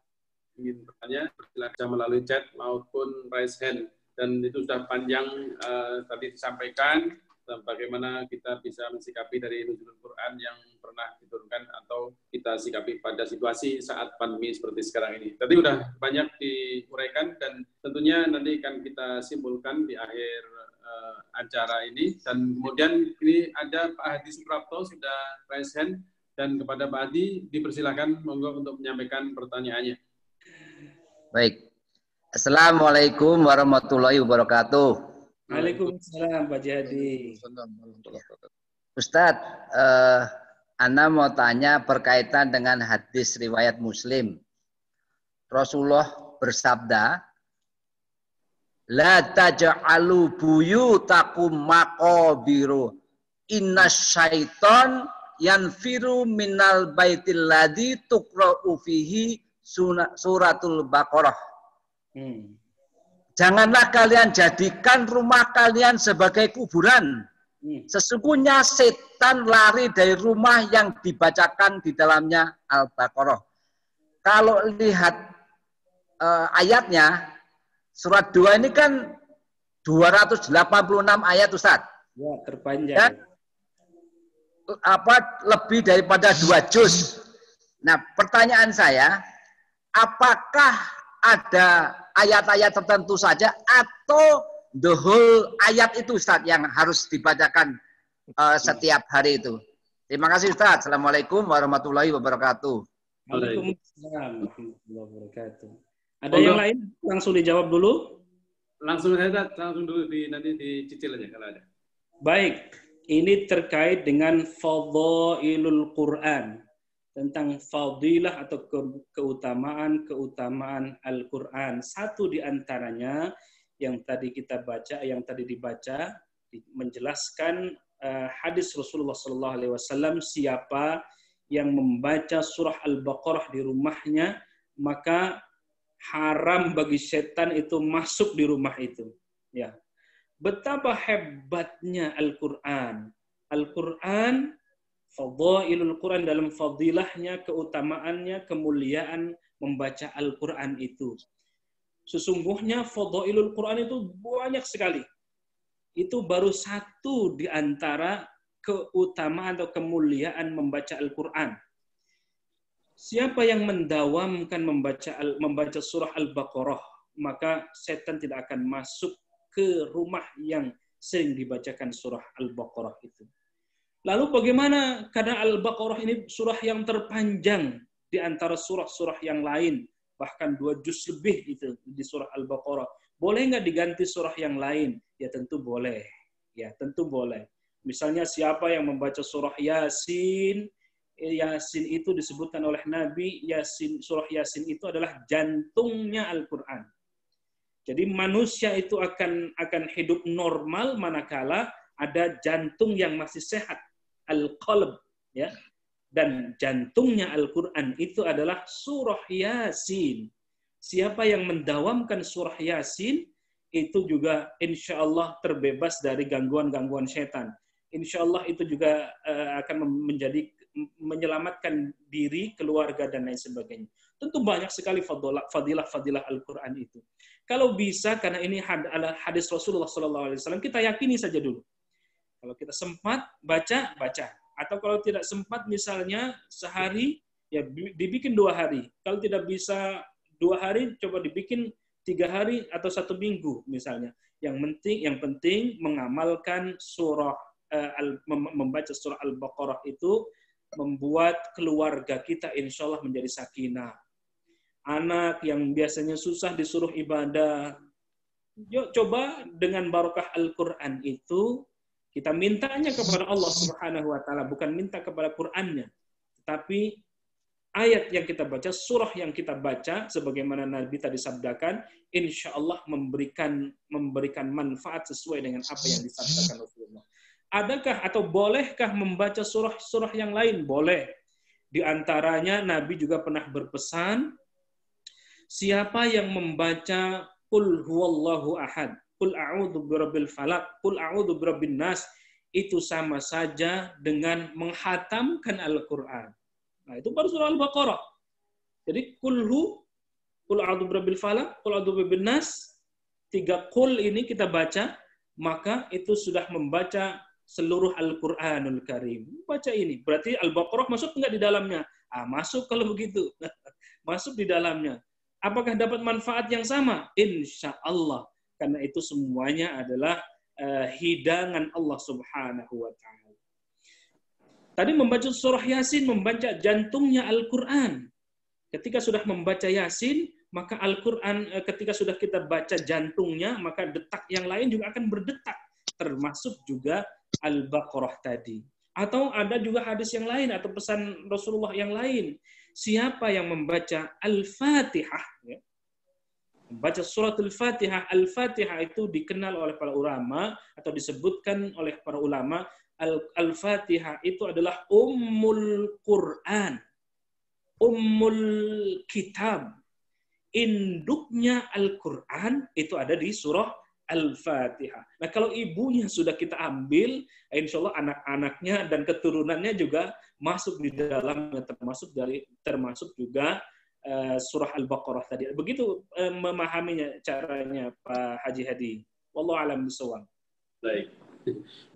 ingin bertanya, silakan melalui chat maupun raise hand. Dan itu sudah panjang tadi disampaikan. bagaimana kita bisa mensikapi dari nuzulul Quran yang pernah diturunkan atau kita sikapi pada situasi saat pandemi seperti sekarang ini. Tadi udah banyak diuraikan dan tentunya nanti akan kita simpulkan di akhir acara ini. Dan kemudian ini ada Pak Hadi Suprapto sudah raise hand, dan kepada Pak Hadi dipersilakan monggo untuk menyampaikan pertanyaannya. Baik. Assalamualaikum warahmatullahi wabarakatuh. Waalaikumsalam Pak Jadi. Ustadz, Ana mau tanya berkaitan dengan hadis riwayat Muslim. Rasulullah bersabda, La taj'alu buyutakum maqabiru inna syaiton yanfiru minal baitil ladzi tuqra'u fihi suratul Baqarah. Janganlah kalian jadikan rumah kalian sebagai kuburan. Sesungguhnya setan lari dari rumah yang dibacakan di dalamnya Al-Baqarah. Kalau lihat ayatnya, surat 2 ini kan 286 ayat, Ustaz. Ya, terpanjang. Dan, lebih daripada 2 juz. Nah, pertanyaan saya, apakah ada ayat-ayat tertentu saja atau the whole ayat itu, Ustaz, yang harus dibacakan setiap hari itu? Terima kasih, Ustaz. Assalamualaikum warahmatullahi wabarakatuh. Waalaikumsalam warahmatullahi wabarakatuh. Ada yang lain? Langsung dijawab dulu? Langsung saja, langsung dulu nanti dicicil aja kalau ada. Baik, ini terkait dengan fadhailul Quran. Tentang fadilah atau keutamaan Al-Quran. Satu di antaranya yang tadi kita baca, yang tadi dibaca, menjelaskan hadis Rasulullah SAW, siapa yang membaca surah Al-Baqarah di rumahnya, maka haram bagi setan itu masuk di rumah itu. Ya. Betapa hebatnya Al-Quran. Al-Quran, fadhailul Quran, dalam fadilahnya, keutamaannya, kemuliaan membaca Al-Quran itu. Sesungguhnya fadhailul Quran itu banyak sekali. Itu baru satu di antara keutamaan atau kemuliaan membaca Al-Quran. Siapa yang mendawamkan membaca surah Al-Baqarah, maka setan tidak akan masuk ke rumah yang sering dibacakan surah Al-Baqarah itu. Lalu bagaimana? Karena Al-Baqarah ini surah yang terpanjang di antara surah-surah yang lain. Bahkan 2 juz lebih itu di surah Al-Baqarah. Boleh nggak diganti surah yang lain? Ya tentu boleh. Ya tentu boleh. Misalnya siapa yang membaca surah Yasin, Yasin itu disebutkan oleh Nabi, surah Yasin itu adalah jantungnya Al-Quran. Jadi manusia itu akan hidup normal manakala ada jantung yang masih sehat. Al-qalb, ya. Dan jantungnya Al-Quran itu adalah surah Yasin. Siapa yang mendawamkan surah Yasin, itu juga insya Allah terbebas dari gangguan-gangguan setan. Insya Allah itu juga akan menyelamatkan diri, keluarga, dan lain sebagainya. Tentu banyak sekali fadilah Al-Quran itu. Kalau bisa, karena ini adalah hadis Rasulullah SAW, kita yakini saja dulu. Kalau kita sempat, baca. Atau kalau tidak sempat, misalnya sehari, ya dibikin 2 hari. Kalau tidak bisa 2 hari, coba dibikin 3 hari atau 1 minggu misalnya. Yang penting mengamalkan membaca surah Al-Baqarah itu membuat keluarga kita insya Allah menjadi sakinah. Anak yang biasanya susah disuruh ibadah, yuk coba dengan barokah Al-Quran itu, kita mintanya kepada Allah Subhanahu wa Ta'ala, bukan minta kepada Qur'annya, tapi ayat yang kita baca, surah yang kita baca, sebagaimana Nabi tadi sabdakan, insya Allah memberikan manfaat sesuai dengan apa yang disabdakan Rasulullah. Adakah atau bolehkah membaca surah-surah yang lain? Boleh. Di antaranya Nabi juga pernah berpesan, siapa yang membaca Qul huwallahu ahad, Qul a'udzu birabbil falaq, Qul a'udzu birabbin nas, itu sama saja dengan menghatamkan Al-Quran. Nah, itu baru surah Al-Baqarah. Jadi Qul a'udzu birabbil falaq, Qul a'udzu birabbin nas, 3 qul ini kita baca, maka itu sudah membaca seluruh Al-Qur'anul Karim. Baca ini. Berarti Al-Baqarah masuk enggak di dalamnya? Masuk kalau begitu. Masuk di dalamnya. Apakah dapat manfaat yang sama? Insya Allah. Karena itu semuanya adalah hidangan Allah Subhanahu wa Ta'ala. Tadi membaca surah Yasin, membaca jantungnya Al-Quran. Ketika sudah membaca Yasin, maka Al-Quran, ketika sudah kita baca jantungnya, maka detak yang lain juga akan berdetak. Termasuk juga Al-Baqarah tadi. Atau ada juga hadis yang lain, atau pesan Rasulullah yang lain. Siapa yang membaca Al-Fatihah, ya, membaca surat Al-Fatihah, Al-Fatihah itu dikenal oleh para ulama, atau disebutkan oleh para ulama, Al-Fatihah itu adalah Ummul Quran, Ummul Kitab. Induknya Al-Quran itu ada di surah Al-Fatihah. Nah, kalau ibunya sudah kita ambil, insya Allah anak-anaknya dan keturunannya juga masuk di dalamnya, termasuk juga surah Al-Baqarah tadi. Begitu memahaminya caranya Pak Haji Hadi. Wallahu a'lam bishawab. Baik.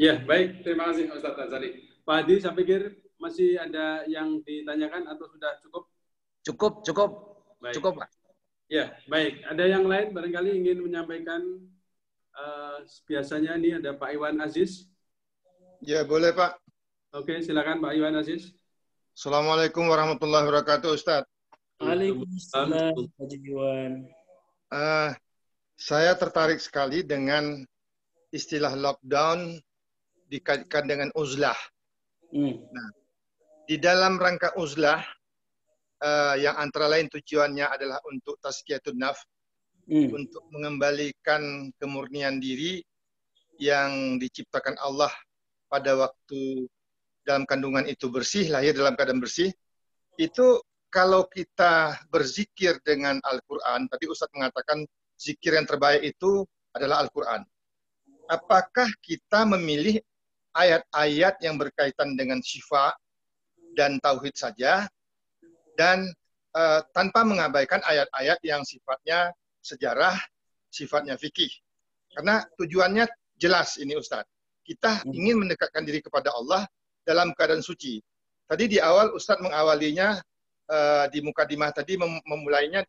Ya, baik. Terima kasih Ustaz Azhari. Pak Hadi, saya pikir masih ada yang ditanyakan atau sudah cukup? Cukup. Baik. Cukup, Pak. Ya, baik. Ada yang lain barangkali ingin menyampaikan? Biasanya ini ada Pak Iwan Aziz. Ya, boleh Pak. Oke, silakan Pak Iwan Aziz. Assalamualaikum warahmatullahi wabarakatuh, Ustaz. Waalaikumsalam, Haji Iwan. Saya tertarik sekali dengan istilah lockdown dikaitkan dengan uzlah. Nah, di dalam rangka uzlah, yang antara lain tujuannya adalah untuk tazkiyatun nafs, untuk mengembalikan kemurnian diri yang diciptakan Allah pada waktu dalam kandungan itu bersih, lahir dalam keadaan bersih. Itu kalau kita berzikir dengan Al-Quran, tadi Ustadz mengatakan zikir yang terbaik itu adalah Al-Quran. Apakah kita memilih ayat-ayat yang berkaitan dengan syifa dan tauhid saja, dan tanpa mengabaikan ayat-ayat yang sifatnya sejarah, sifatnya fikih? Karena tujuannya jelas ini Ustadz. Kita ingin mendekatkan diri kepada Allah dalam keadaan suci. Tadi di awal Ustadz mengawalinya di mukadimah tadi memulainya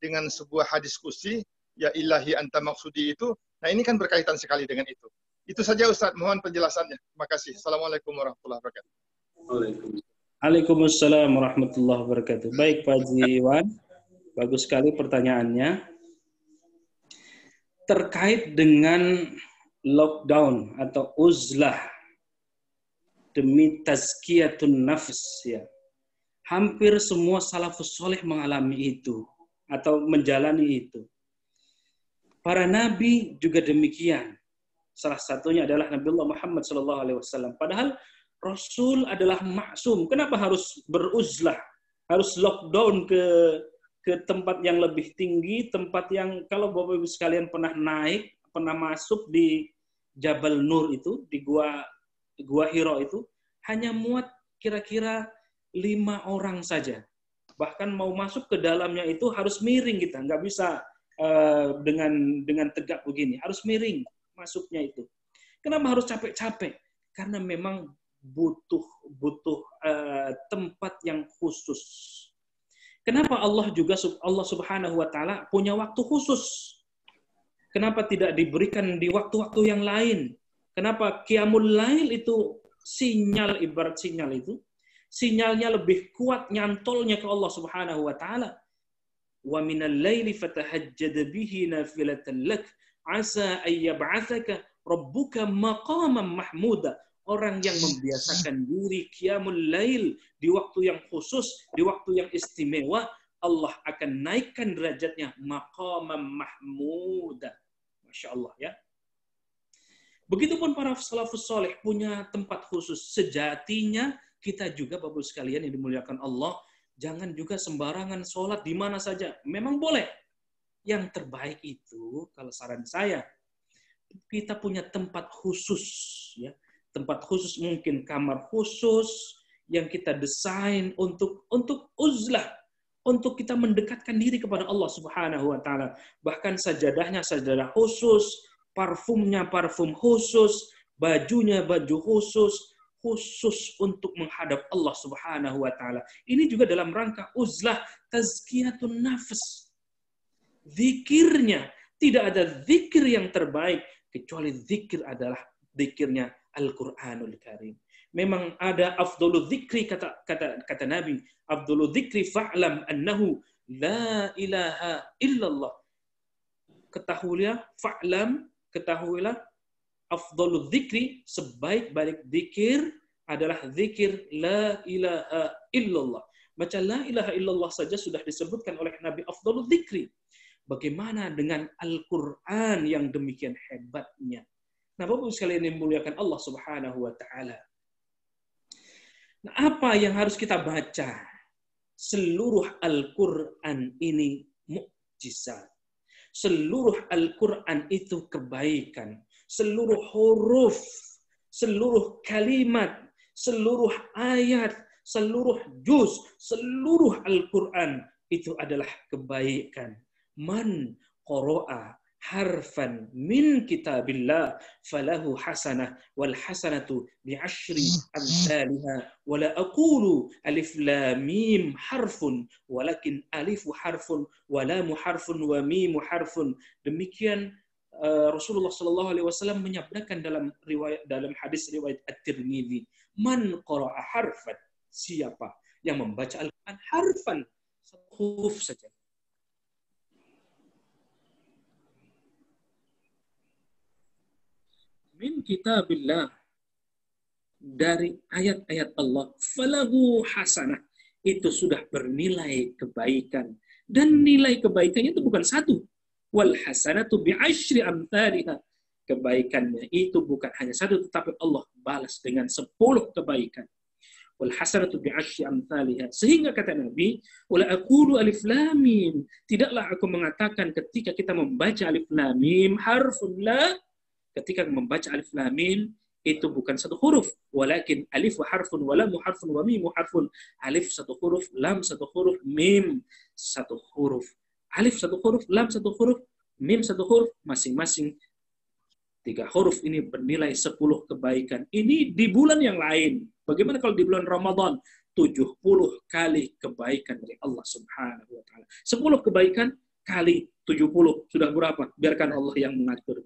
dengan sebuah hadis qudsi, ya ilahi anta maksudi itu. Nah, ini kan berkaitan sekali dengan itu. Itu saja Ustadz, mohon penjelasannya. Terima kasih. Assalamualaikum warahmatullahi wabarakatuh. Waalaikumsalam warahmatullahi wabarakatuh. Baik Pak Haji Iwan, bagus sekali pertanyaannya. Terkait dengan lockdown atau uzlah demi tazkiyatun nafs, ya. Hampir semua salafus soleh mengalami itu atau menjalani itu. Para nabi juga demikian. Salah satunya adalah Nabiullah Muhammad SAW. Padahal Rasul adalah maksum. Kenapa harus beruzlah? Harus lockdown ke tempat yang lebih tinggi, tempat yang kalau Bapak Ibu sekalian pernah naik, pernah masuk di Jabal Nur itu, di Gua Hiro itu, hanya muat kira-kira 5 orang saja. Bahkan mau masuk ke dalamnya itu harus miring kita, nggak bisa dengan tegak begini, harus miring masuknya itu. Kenapa harus capek-capek? Karena memang butuh tempat yang khusus. Kenapa Allah Subhanahu wa Ta'ala punya waktu khusus? Kenapa tidak diberikan di waktu-waktu yang lain? Kenapa Qiyamul Lail itu ibarat sinyal itu, sinyalnya lebih kuat nyantolnya ke Allah Subhanahu wa Ta'ala. Wa minal laili fatahajjad bihi nafilatan lak asa ay yab'atsaka rabbuka maqaman mahmuda. Orang yang membiasakan diri Qiyamul Lail di waktu yang khusus, di waktu yang istimewa, Allah akan naikkan derajatnya maqaman mahmuda. Masya Allah, ya. Begitupun para salafus soleh punya tempat khusus. Sejatinya kita juga Bapak sekalian yang dimuliakan Allah, jangan juga sembarangan sholat di mana saja. Memang boleh. Yang terbaik itu, kalau saran saya, kita punya tempat khusus, ya. Tempat khusus, mungkin kamar khusus yang kita desain untuk uzlah, untuk kita mendekatkan diri kepada Allah Subhanahu wa Ta'ala. Bahkan sajadahnya sajadah khusus, parfumnya parfum khusus, bajunya baju khusus untuk menghadap Allah Subhanahu wa taala. Ini juga dalam rangka uzlah tazkiyatun nafs. Zikirnya, tidak ada zikir yang terbaik kecuali zikir adalah zikirnya Al-Qur'anul Karim. Memang ada afdhalu dzikri, kata Nabi, afdhalu dzikri fa'lam annahu la ilaha illallah. Ketahuilah afdhalu dzikri, sebaik-baik zikir adalah zikir la ilaha illallah. Baca la ilaha illallah saja sudah disebutkan oleh Nabi afdhalu dzikri. Bagaimana dengan Al-Qur'an yang demikian hebatnya? Nah, Bapak sekalian yang dimuliakan Allah Subhanahu wa taala. Nah, apa yang harus kita baca? Seluruh Al-Qur'an ini mukjizat. Seluruh Al-Qur'an itu kebaikan. Seluruh huruf, seluruh kalimat, seluruh ayat, seluruh juz, seluruh Al-Qur'an itu adalah kebaikan. Man qara'a harfan min kitabillah falahu hasanah wal hasanatu bi'ashri amsalha wa la aqulu alif lam mim harfun walakin alifu harfun wa lamu harfun wa mimu harfun. Demikian Rasulullah Shallallahu Alaihi Wasallam menyabdakan dalam hadis riwayat At-Tirmidzi, man qara'a harfan, siapa yang membaca Al-Quran harfan, satu huruf saja, min kitabillah, dari ayat-ayat Allah, falahu hasanah, itu sudah bernilai kebaikan. Dan nilai kebaikannya itu bukan satu. Wal hasanatu bi'ashri amthaliha. Kebaikannya itu bukan hanya satu, tetapi Allah balas dengan 10 kebaikan. Wal hasanatu bi'ashri amthaliha. Sehingga kata Nabi, wala aqulu alif lam mim, tidaklah aku mengatakan ketika kita membaca alif lam mim harfun la, ketika membaca alif lam mim itu bukan satu huruf, walakin alif wa harfun wa lam harfun wa mim harfun. Alif satu huruf, lam satu huruf, mim satu huruf. Alif satu huruf, lam satu huruf, mim satu huruf, masing-masing 3 huruf ini bernilai 10 kebaikan. Ini di bulan yang lain. Bagaimana kalau di bulan Ramadan? 70 kali kebaikan dari Allah Subhanahu wa taala. 10 kebaikan kali 70 sudah berapa? Biarkan Allah yang mengatur.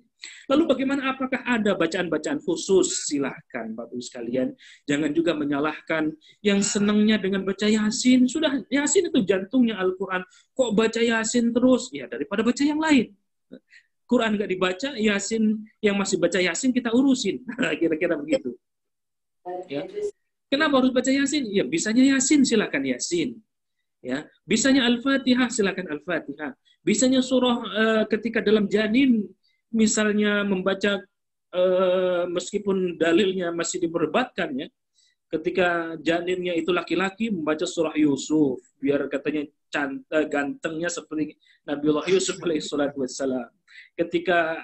Lalu bagaimana, apakah ada bacaan-bacaan khusus? Silahkan Bapak Ibu sekalian. Jangan juga menyalahkan yang senangnya dengan baca Yasin. Sudah, Yasin itu jantungnya Al-Quran. Kok baca Yasin terus? Ya daripada baca yang lain. Quran nggak dibaca, Yasin yang masih baca Yasin kita urusin. Kira-kira begitu. Ya. Kenapa harus baca Yasin? Ya bisanya Yasin, silakan Yasin. Ya, bisanya Al-Fatihah, silakan Al-Fatihah. Bisanya surah ketika dalam janin misalnya membaca meskipun dalilnya masih diperdebatkan ya, ketika janinnya itu laki-laki membaca surah Yusuf biar katanya gantengnya seperti Nabiullah Yusuf alaihissalatu wassalam. Ketika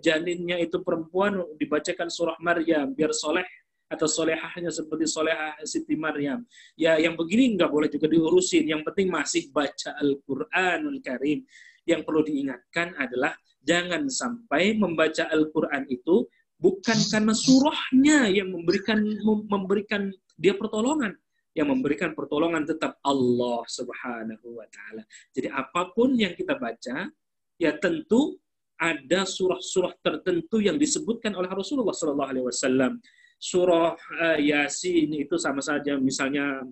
janinnya itu perempuan dibacakan surah Maryam biar soleh atau solehahnya seperti solehah Siti Maryam. Ya yang begini nggak boleh juga diurusin. Yang penting masih baca Al-Qur'anul Karim. Yang perlu diingatkan adalah jangan sampai membaca Al-Quran itu bukan karena surahnya yang memberikan dia pertolongan. Yang memberikan pertolongan tetap Allah Subhanahu wa taala. Jadi apapun yang kita baca, ya tentu ada surah-surah tertentu yang disebutkan oleh Rasulullah sallallahu alaihi wasallam. Surah Yasin itu sama saja misalnya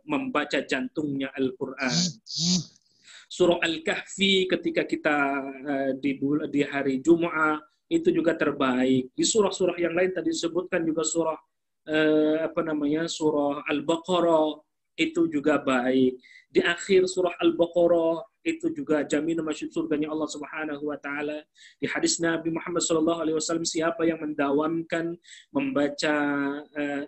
membaca jantungnya Al-Quran. Surah Al-Kahfi ketika kita di hari Jumu'ah itu juga terbaik. Di surah-surah yang lain tadi disebutkan juga surah surah Al-Baqarah itu juga baik. Di akhir surah Al-Baqarah itu juga jaminan masuk surganya Allah Subhanahu wa taala. Di hadis Nabi Muhammad sallallahu alaihi wasallam, siapa yang mendawamkan membaca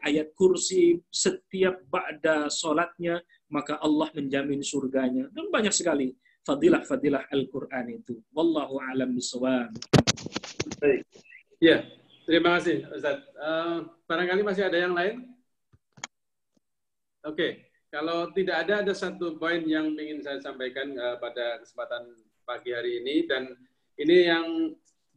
ayat kursi setiap ba'da salatnya, maka Allah menjamin surganya. Dan banyak sekali fadilah-fadilah Al-Qur'an itu. Wallahu a'lam bishawab. Baik. Ya, terima kasih Ustaz. Barangkali masih ada yang lain? Oke. Kalau tidak ada satu poin yang ingin saya sampaikan pada kesempatan pagi hari ini, dan ini yang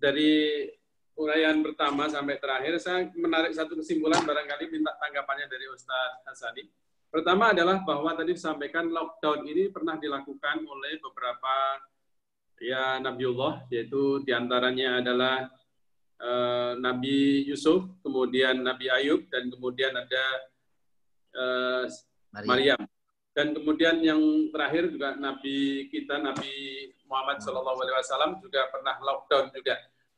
dari uraian pertama sampai terakhir, saya menarik satu kesimpulan, barangkali minta tanggapannya dari Ustadz Hasani. Pertama adalah bahwa tadi disampaikan lockdown ini pernah dilakukan oleh beberapa ya Nabiullah, yaitu diantaranya adalah Nabi Yusuf, kemudian Nabi Ayub, dan kemudian ada Maryam. Dan kemudian yang terakhir juga Nabi kita, Nabi Muhammad SAW juga pernah lockdown juga.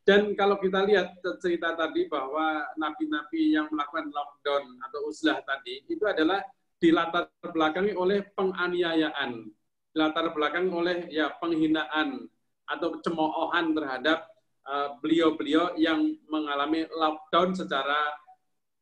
Dan kalau kita lihat cerita tadi bahwa nabi-nabi yang melakukan lockdown atau uzlah tadi, itu adalah dilatar belakangi oleh penganiayaan, dilatar belakangi oleh ya penghinaan atau cemoohan terhadap beliau-beliau yang mengalami lockdown secara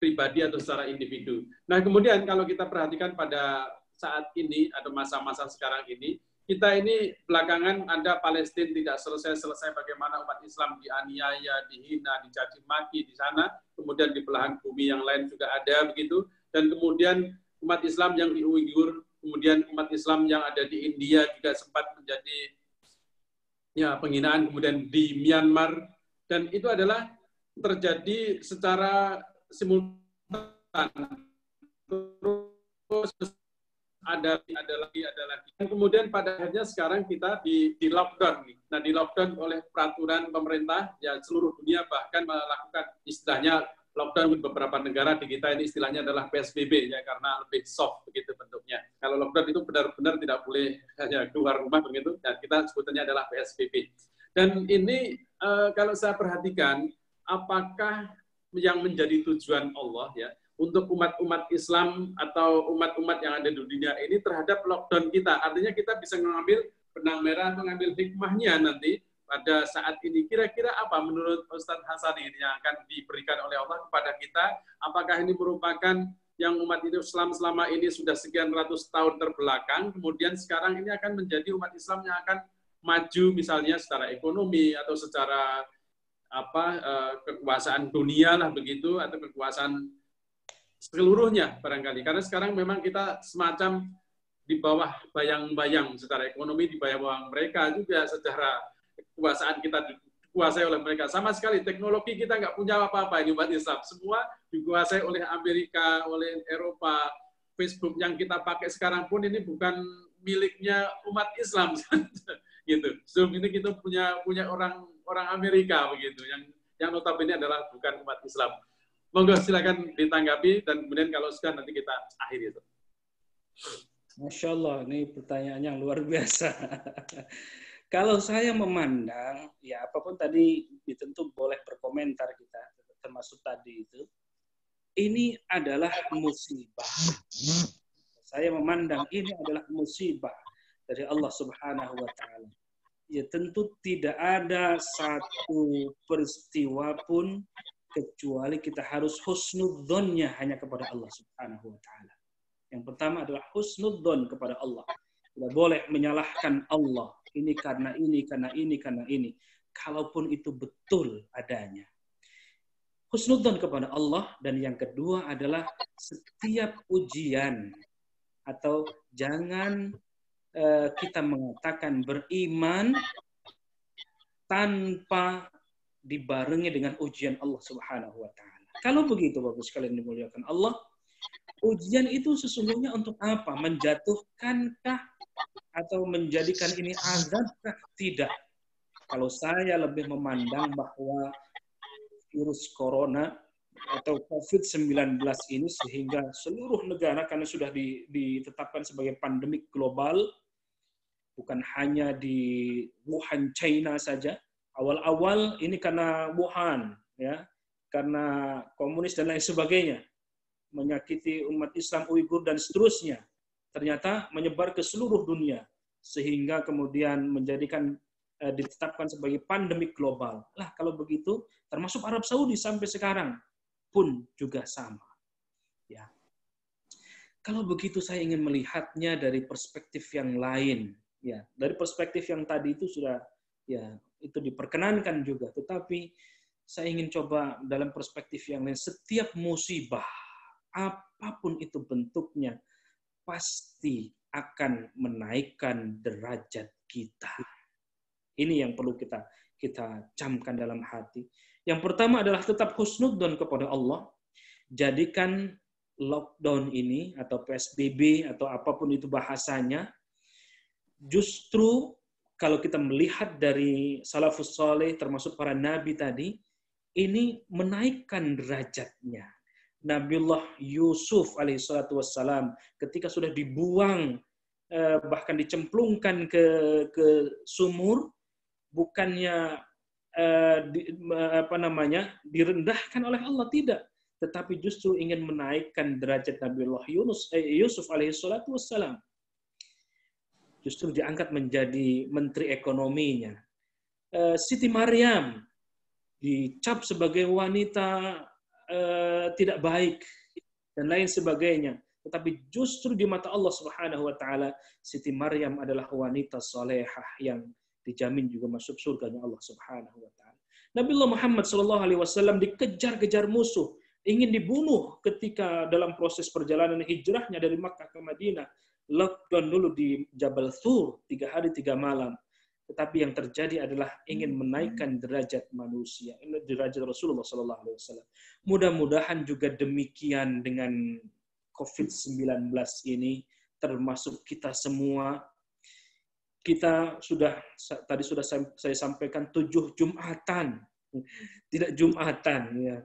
pribadi atau secara individu. Nah, kemudian kalau kita perhatikan pada saat ini atau masa-masa sekarang ini, kita ini belakangan ada Palestina tidak selesai-selesai bagaimana umat Islam dianiaya, dihina, dicaci maki di sana, kemudian di belahan bumi yang lain juga ada begitu, dan kemudian umat Islam yang di Uighur, kemudian umat Islam yang ada di India juga sempat menjadi ya penghinaan, kemudian di Myanmar, dan itu adalah terjadi secara simultan. Terus ada lagi. Dan kemudian pada akhirnya sekarang kita di lockdown. Nah, di lockdown oleh peraturan pemerintah, ya seluruh dunia bahkan melakukan istilahnya lockdown di beberapa negara, di kita ini istilahnya adalah PSBB, ya karena lebih soft begitu bentuknya. Kalau lockdown itu benar-benar tidak boleh hanya keluar rumah begitu, dan kita sebutannya adalah PSBB. Dan ini kalau saya perhatikan, apakah yang menjadi tujuan Allah ya untuk umat-umat Islam atau umat-umat yang ada di dunia ini terhadap lockdown kita. Artinya kita bisa mengambil benang merah, mengambil hikmahnya nanti pada saat ini. Kira-kira apa menurut Ustadz Hasani yang akan diberikan oleh Allah kepada kita? Apakah ini merupakan yang umat Islam selama ini sudah sekian ratus tahun terbelakang, kemudian sekarang ini akan menjadi umat Islam yang akan maju misalnya secara ekonomi atau secara kekuasaan dunia lah begitu, atau kekuasaan seluruhnya barangkali, karena sekarang memang kita semacam di bawah bayang-bayang secara ekonomi, di bawah mereka juga secara kekuasaan kita dikuasai oleh mereka. Sama sekali teknologi kita nggak punya apa-apa ini umat Islam, semua dikuasai oleh Amerika, oleh Eropa. Facebook yang kita pakai sekarang pun ini bukan miliknya umat Islam gitu. Zoom ini kita punya orang Amerika begitu, yang notabene adalah bukan umat Islam. Monggo silakan ditanggapi, dan kemudian kalau sudah nanti kita akhiri itu. Masya Allah, ini pertanyaan yang luar biasa. Kalau saya memandang, ya apapun tadi tentu boleh berkomentar kita, termasuk tadi itu. Ini adalah musibah. Saya memandang ini adalah musibah dari Allah Subhanahu wa Ta'ala. Ya tentu tidak ada satu peristiwa pun kecuali kita harus husnudzonnya hanya kepada Allah Subhanahu wa Ta'ala. Yang pertama adalah husnudzon kepada Allah. Tidak boleh menyalahkan Allah. Ini karena ini, karena ini, karena ini. Kalaupun itu betul adanya. Husnudzon kepada Allah. Dan yang kedua adalah setiap ujian atau jangan kita mengatakan beriman tanpa dibarengi dengan ujian Allah Subhanahu wa Ta'ala. Kalau begitu, Bapak sekalian dimuliakan Allah, ujian itu sesungguhnya untuk apa? Menjatuhkankah atau menjadikan ini azabkah? Tidak. Kalau saya lebih memandang bahwa virus corona atau COVID-19 ini sehingga seluruh negara, karena sudah ditetapkan sebagai pandemik global, bukan hanya di Wuhan, China saja. Awal-awal ini karena Wuhan, ya, karena komunis dan lain sebagainya, menyakiti umat Islam, Uighur dan seterusnya. Ternyata menyebar ke seluruh dunia, sehingga kemudian menjadikan ditetapkan sebagai pandemik global. Lah kalau begitu, termasuk Arab Saudi sampai sekarang pun juga sama. Ya. Kalau begitu saya ingin melihatnya dari perspektif yang lain. Ya, dari perspektif yang tadi itu sudah ya itu diperkenankan juga, tetapi saya ingin coba dalam perspektif yang lain. Setiap musibah, apapun itu bentuknya, pasti akan menaikkan derajat kita. Ini yang perlu kita camkan dalam hati. Yang pertama adalah tetap husnudzon kepada Allah. Jadikan lockdown ini atau PSBB atau apapun itu bahasanya, justru kalau kita melihat dari salafus saleh termasuk para nabi tadi, ini menaikkan derajatnya. Nabiullah Yusuf alaihissalatu wassalam ketika sudah dibuang bahkan dicemplungkan ke sumur, bukannya direndahkan oleh Allah, tidak, tetapi justru ingin menaikkan derajat Nabiullah Yusuf alaihissalatu wassalam. Justru diangkat menjadi menteri ekonominya. Siti Maryam dicap sebagai wanita tidak baik dan lain sebagainya. Tetapi justru di mata Allah Subhanahu wa taala, Siti Maryam adalah wanita salehah yang dijamin juga masuk surganya Allah Subhanahu wa taala. Nabiullah Muhammad sallallahu alaihi wasallam dikejar-kejar musuh, ingin dibunuh ketika dalam proses perjalanan hijrahnya dari Makkah ke Madinah. Lockdown dulu di Jabal Thur 3 hari 3 malam. Tetapi yang terjadi adalah ingin menaikkan derajat manusia, derajat Rasulullah sallallahu alaihi wasallam. Mudah-mudahan juga demikian dengan COVID-19 ini, termasuk kita semua. Kita tadi sudah saya sampaikan 7 Jumatan, tidak Jumatan ya.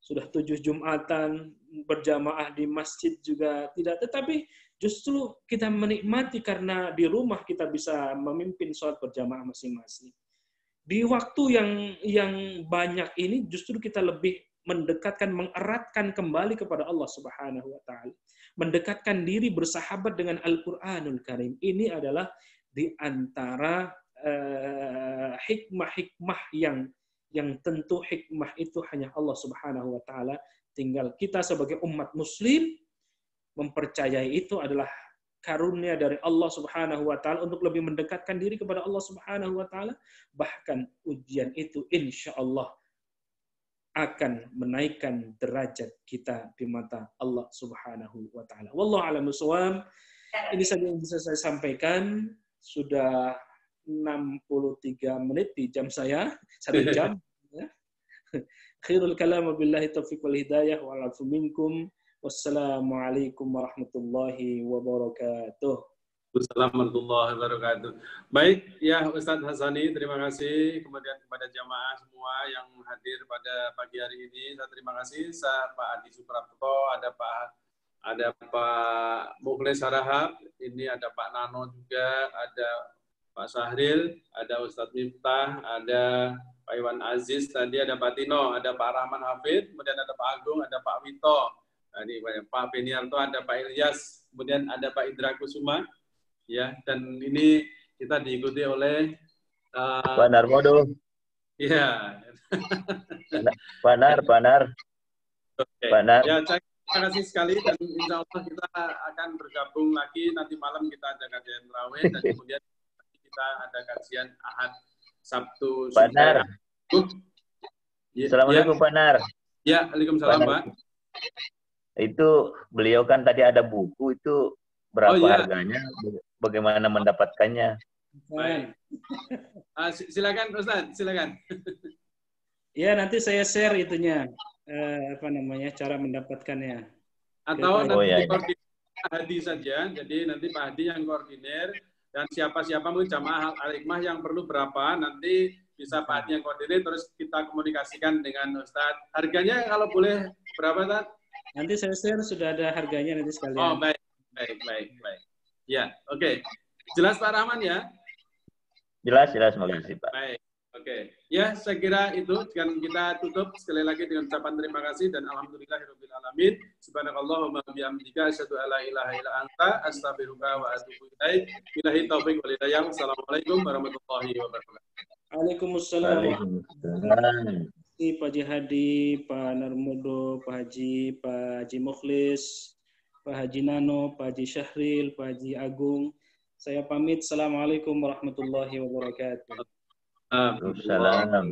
Sudah 7 Jumatan berjamaah di masjid juga tidak, tetapi justru kita menikmati karena di rumah kita bisa memimpin sholat berjamaah masing-masing. Di waktu yang banyak ini justru kita lebih mendekatkan, mengeratkan kembali kepada Allah Subhanahu wa taala. Mendekatkan diri bersahabat dengan Al-Qur'anul Karim. Ini adalah di antara hikmah-hikmah yang tentu hikmah itu hanya Allah Subhanahu wa taala. Tinggal kita sebagai umat muslim mempercayai itu adalah karunia dari Allah Subhanahu wa taala untuk lebih mendekatkan diri kepada Allah Subhanahu wa taala. Bahkan ujian itu insyaallah akan menaikkan derajat kita di mata Allah Subhanahu wa taala. Wallahu a'lam bishawab. Ini saja yang bisa saya sampaikan. Sudah 63 menit di jam saya, 1 jam. Khairul kalam billahi taufiq wal hidayah wal afu minkum. Wassalamualaikum warahmatullahi wabarakatuh. Wassalamualaikum warahmatullahi wabarakatuh. Baik, ya Ustadz Hasani, terima kasih. Kemudian kepada jamaah semua yang hadir pada pagi hari ini, saya terima kasih. Pak Adi Suprapto, ada Pak Mukhlis Harahap, ini ada Pak Nano juga, ada Pak Sahril, ada Ustadz Miftah, ada Pak Iwan Aziz, tadi ada Pak Tino, ada Pak Rahman Hafid, kemudian ada Pak Agung, ada Pak Wito, tadi Pak Beniarto, ada Pak Ilyas, kemudian ada Pak Indra Kusuma, ya, dan ini kita diikuti oleh Pak Narmodo. Iya. Pak Nar. Okay. Pak Nar. Ya, terima kasih sekali dan insya Allah kita akan bergabung lagi nanti malam, kita ada kajian tarawih dan kemudian kita ada kajian Ahad, Sabtu, Pak Nar. Assalamualaikum ya. Pak Nar. Ya, waalaikumsalam Pak. Itu beliau kan tadi ada buku itu berapa harganya? Bagaimana mendapatkannya? Baik. Silakan Ustaz, silakan. Ya, nanti saya share itunya. Cara mendapatkannya. Atau nanti koordinir Pak Hadi saja. Jadi nanti Pak Hadi yang koordinir dan siapa-siapa mungkin jamaah Al-Hikmah yang perlu berapa nanti bisa Pak Hadi yang koordinir, terus kita komunikasikan dengan Ustadz. Harganya kalau boleh berapa, Ustaz? Nanti saya share, sudah ada harganya nanti sekalian. Oh, baik. Ya, oke. Jelas Pak Rahman ya? Jelas, makasih Pak. Baik. Oke, ya saya kira itu. Dan kita tutup sekali lagi dengan ucapan terima kasih dan alhamdulillahirabbil alamin. Subhanakallahumma bihamdika asyhadu an la ilaha illa anta astaghfiruka wa atubu ilaik. Billahi taufiq wal hidayah. Assalamualaikum warahmatullahi wabarakatuh. Waalaikumsalam. Pak Haji Hadi, Pak Narmodo, Pak Haji Mukhlis, Pak Haji Nano, Pak Haji Syahril, Pak Haji Agung. Saya pamit. Assalamualaikum warahmatullahi wabarakatuh. Waalaikumsalam.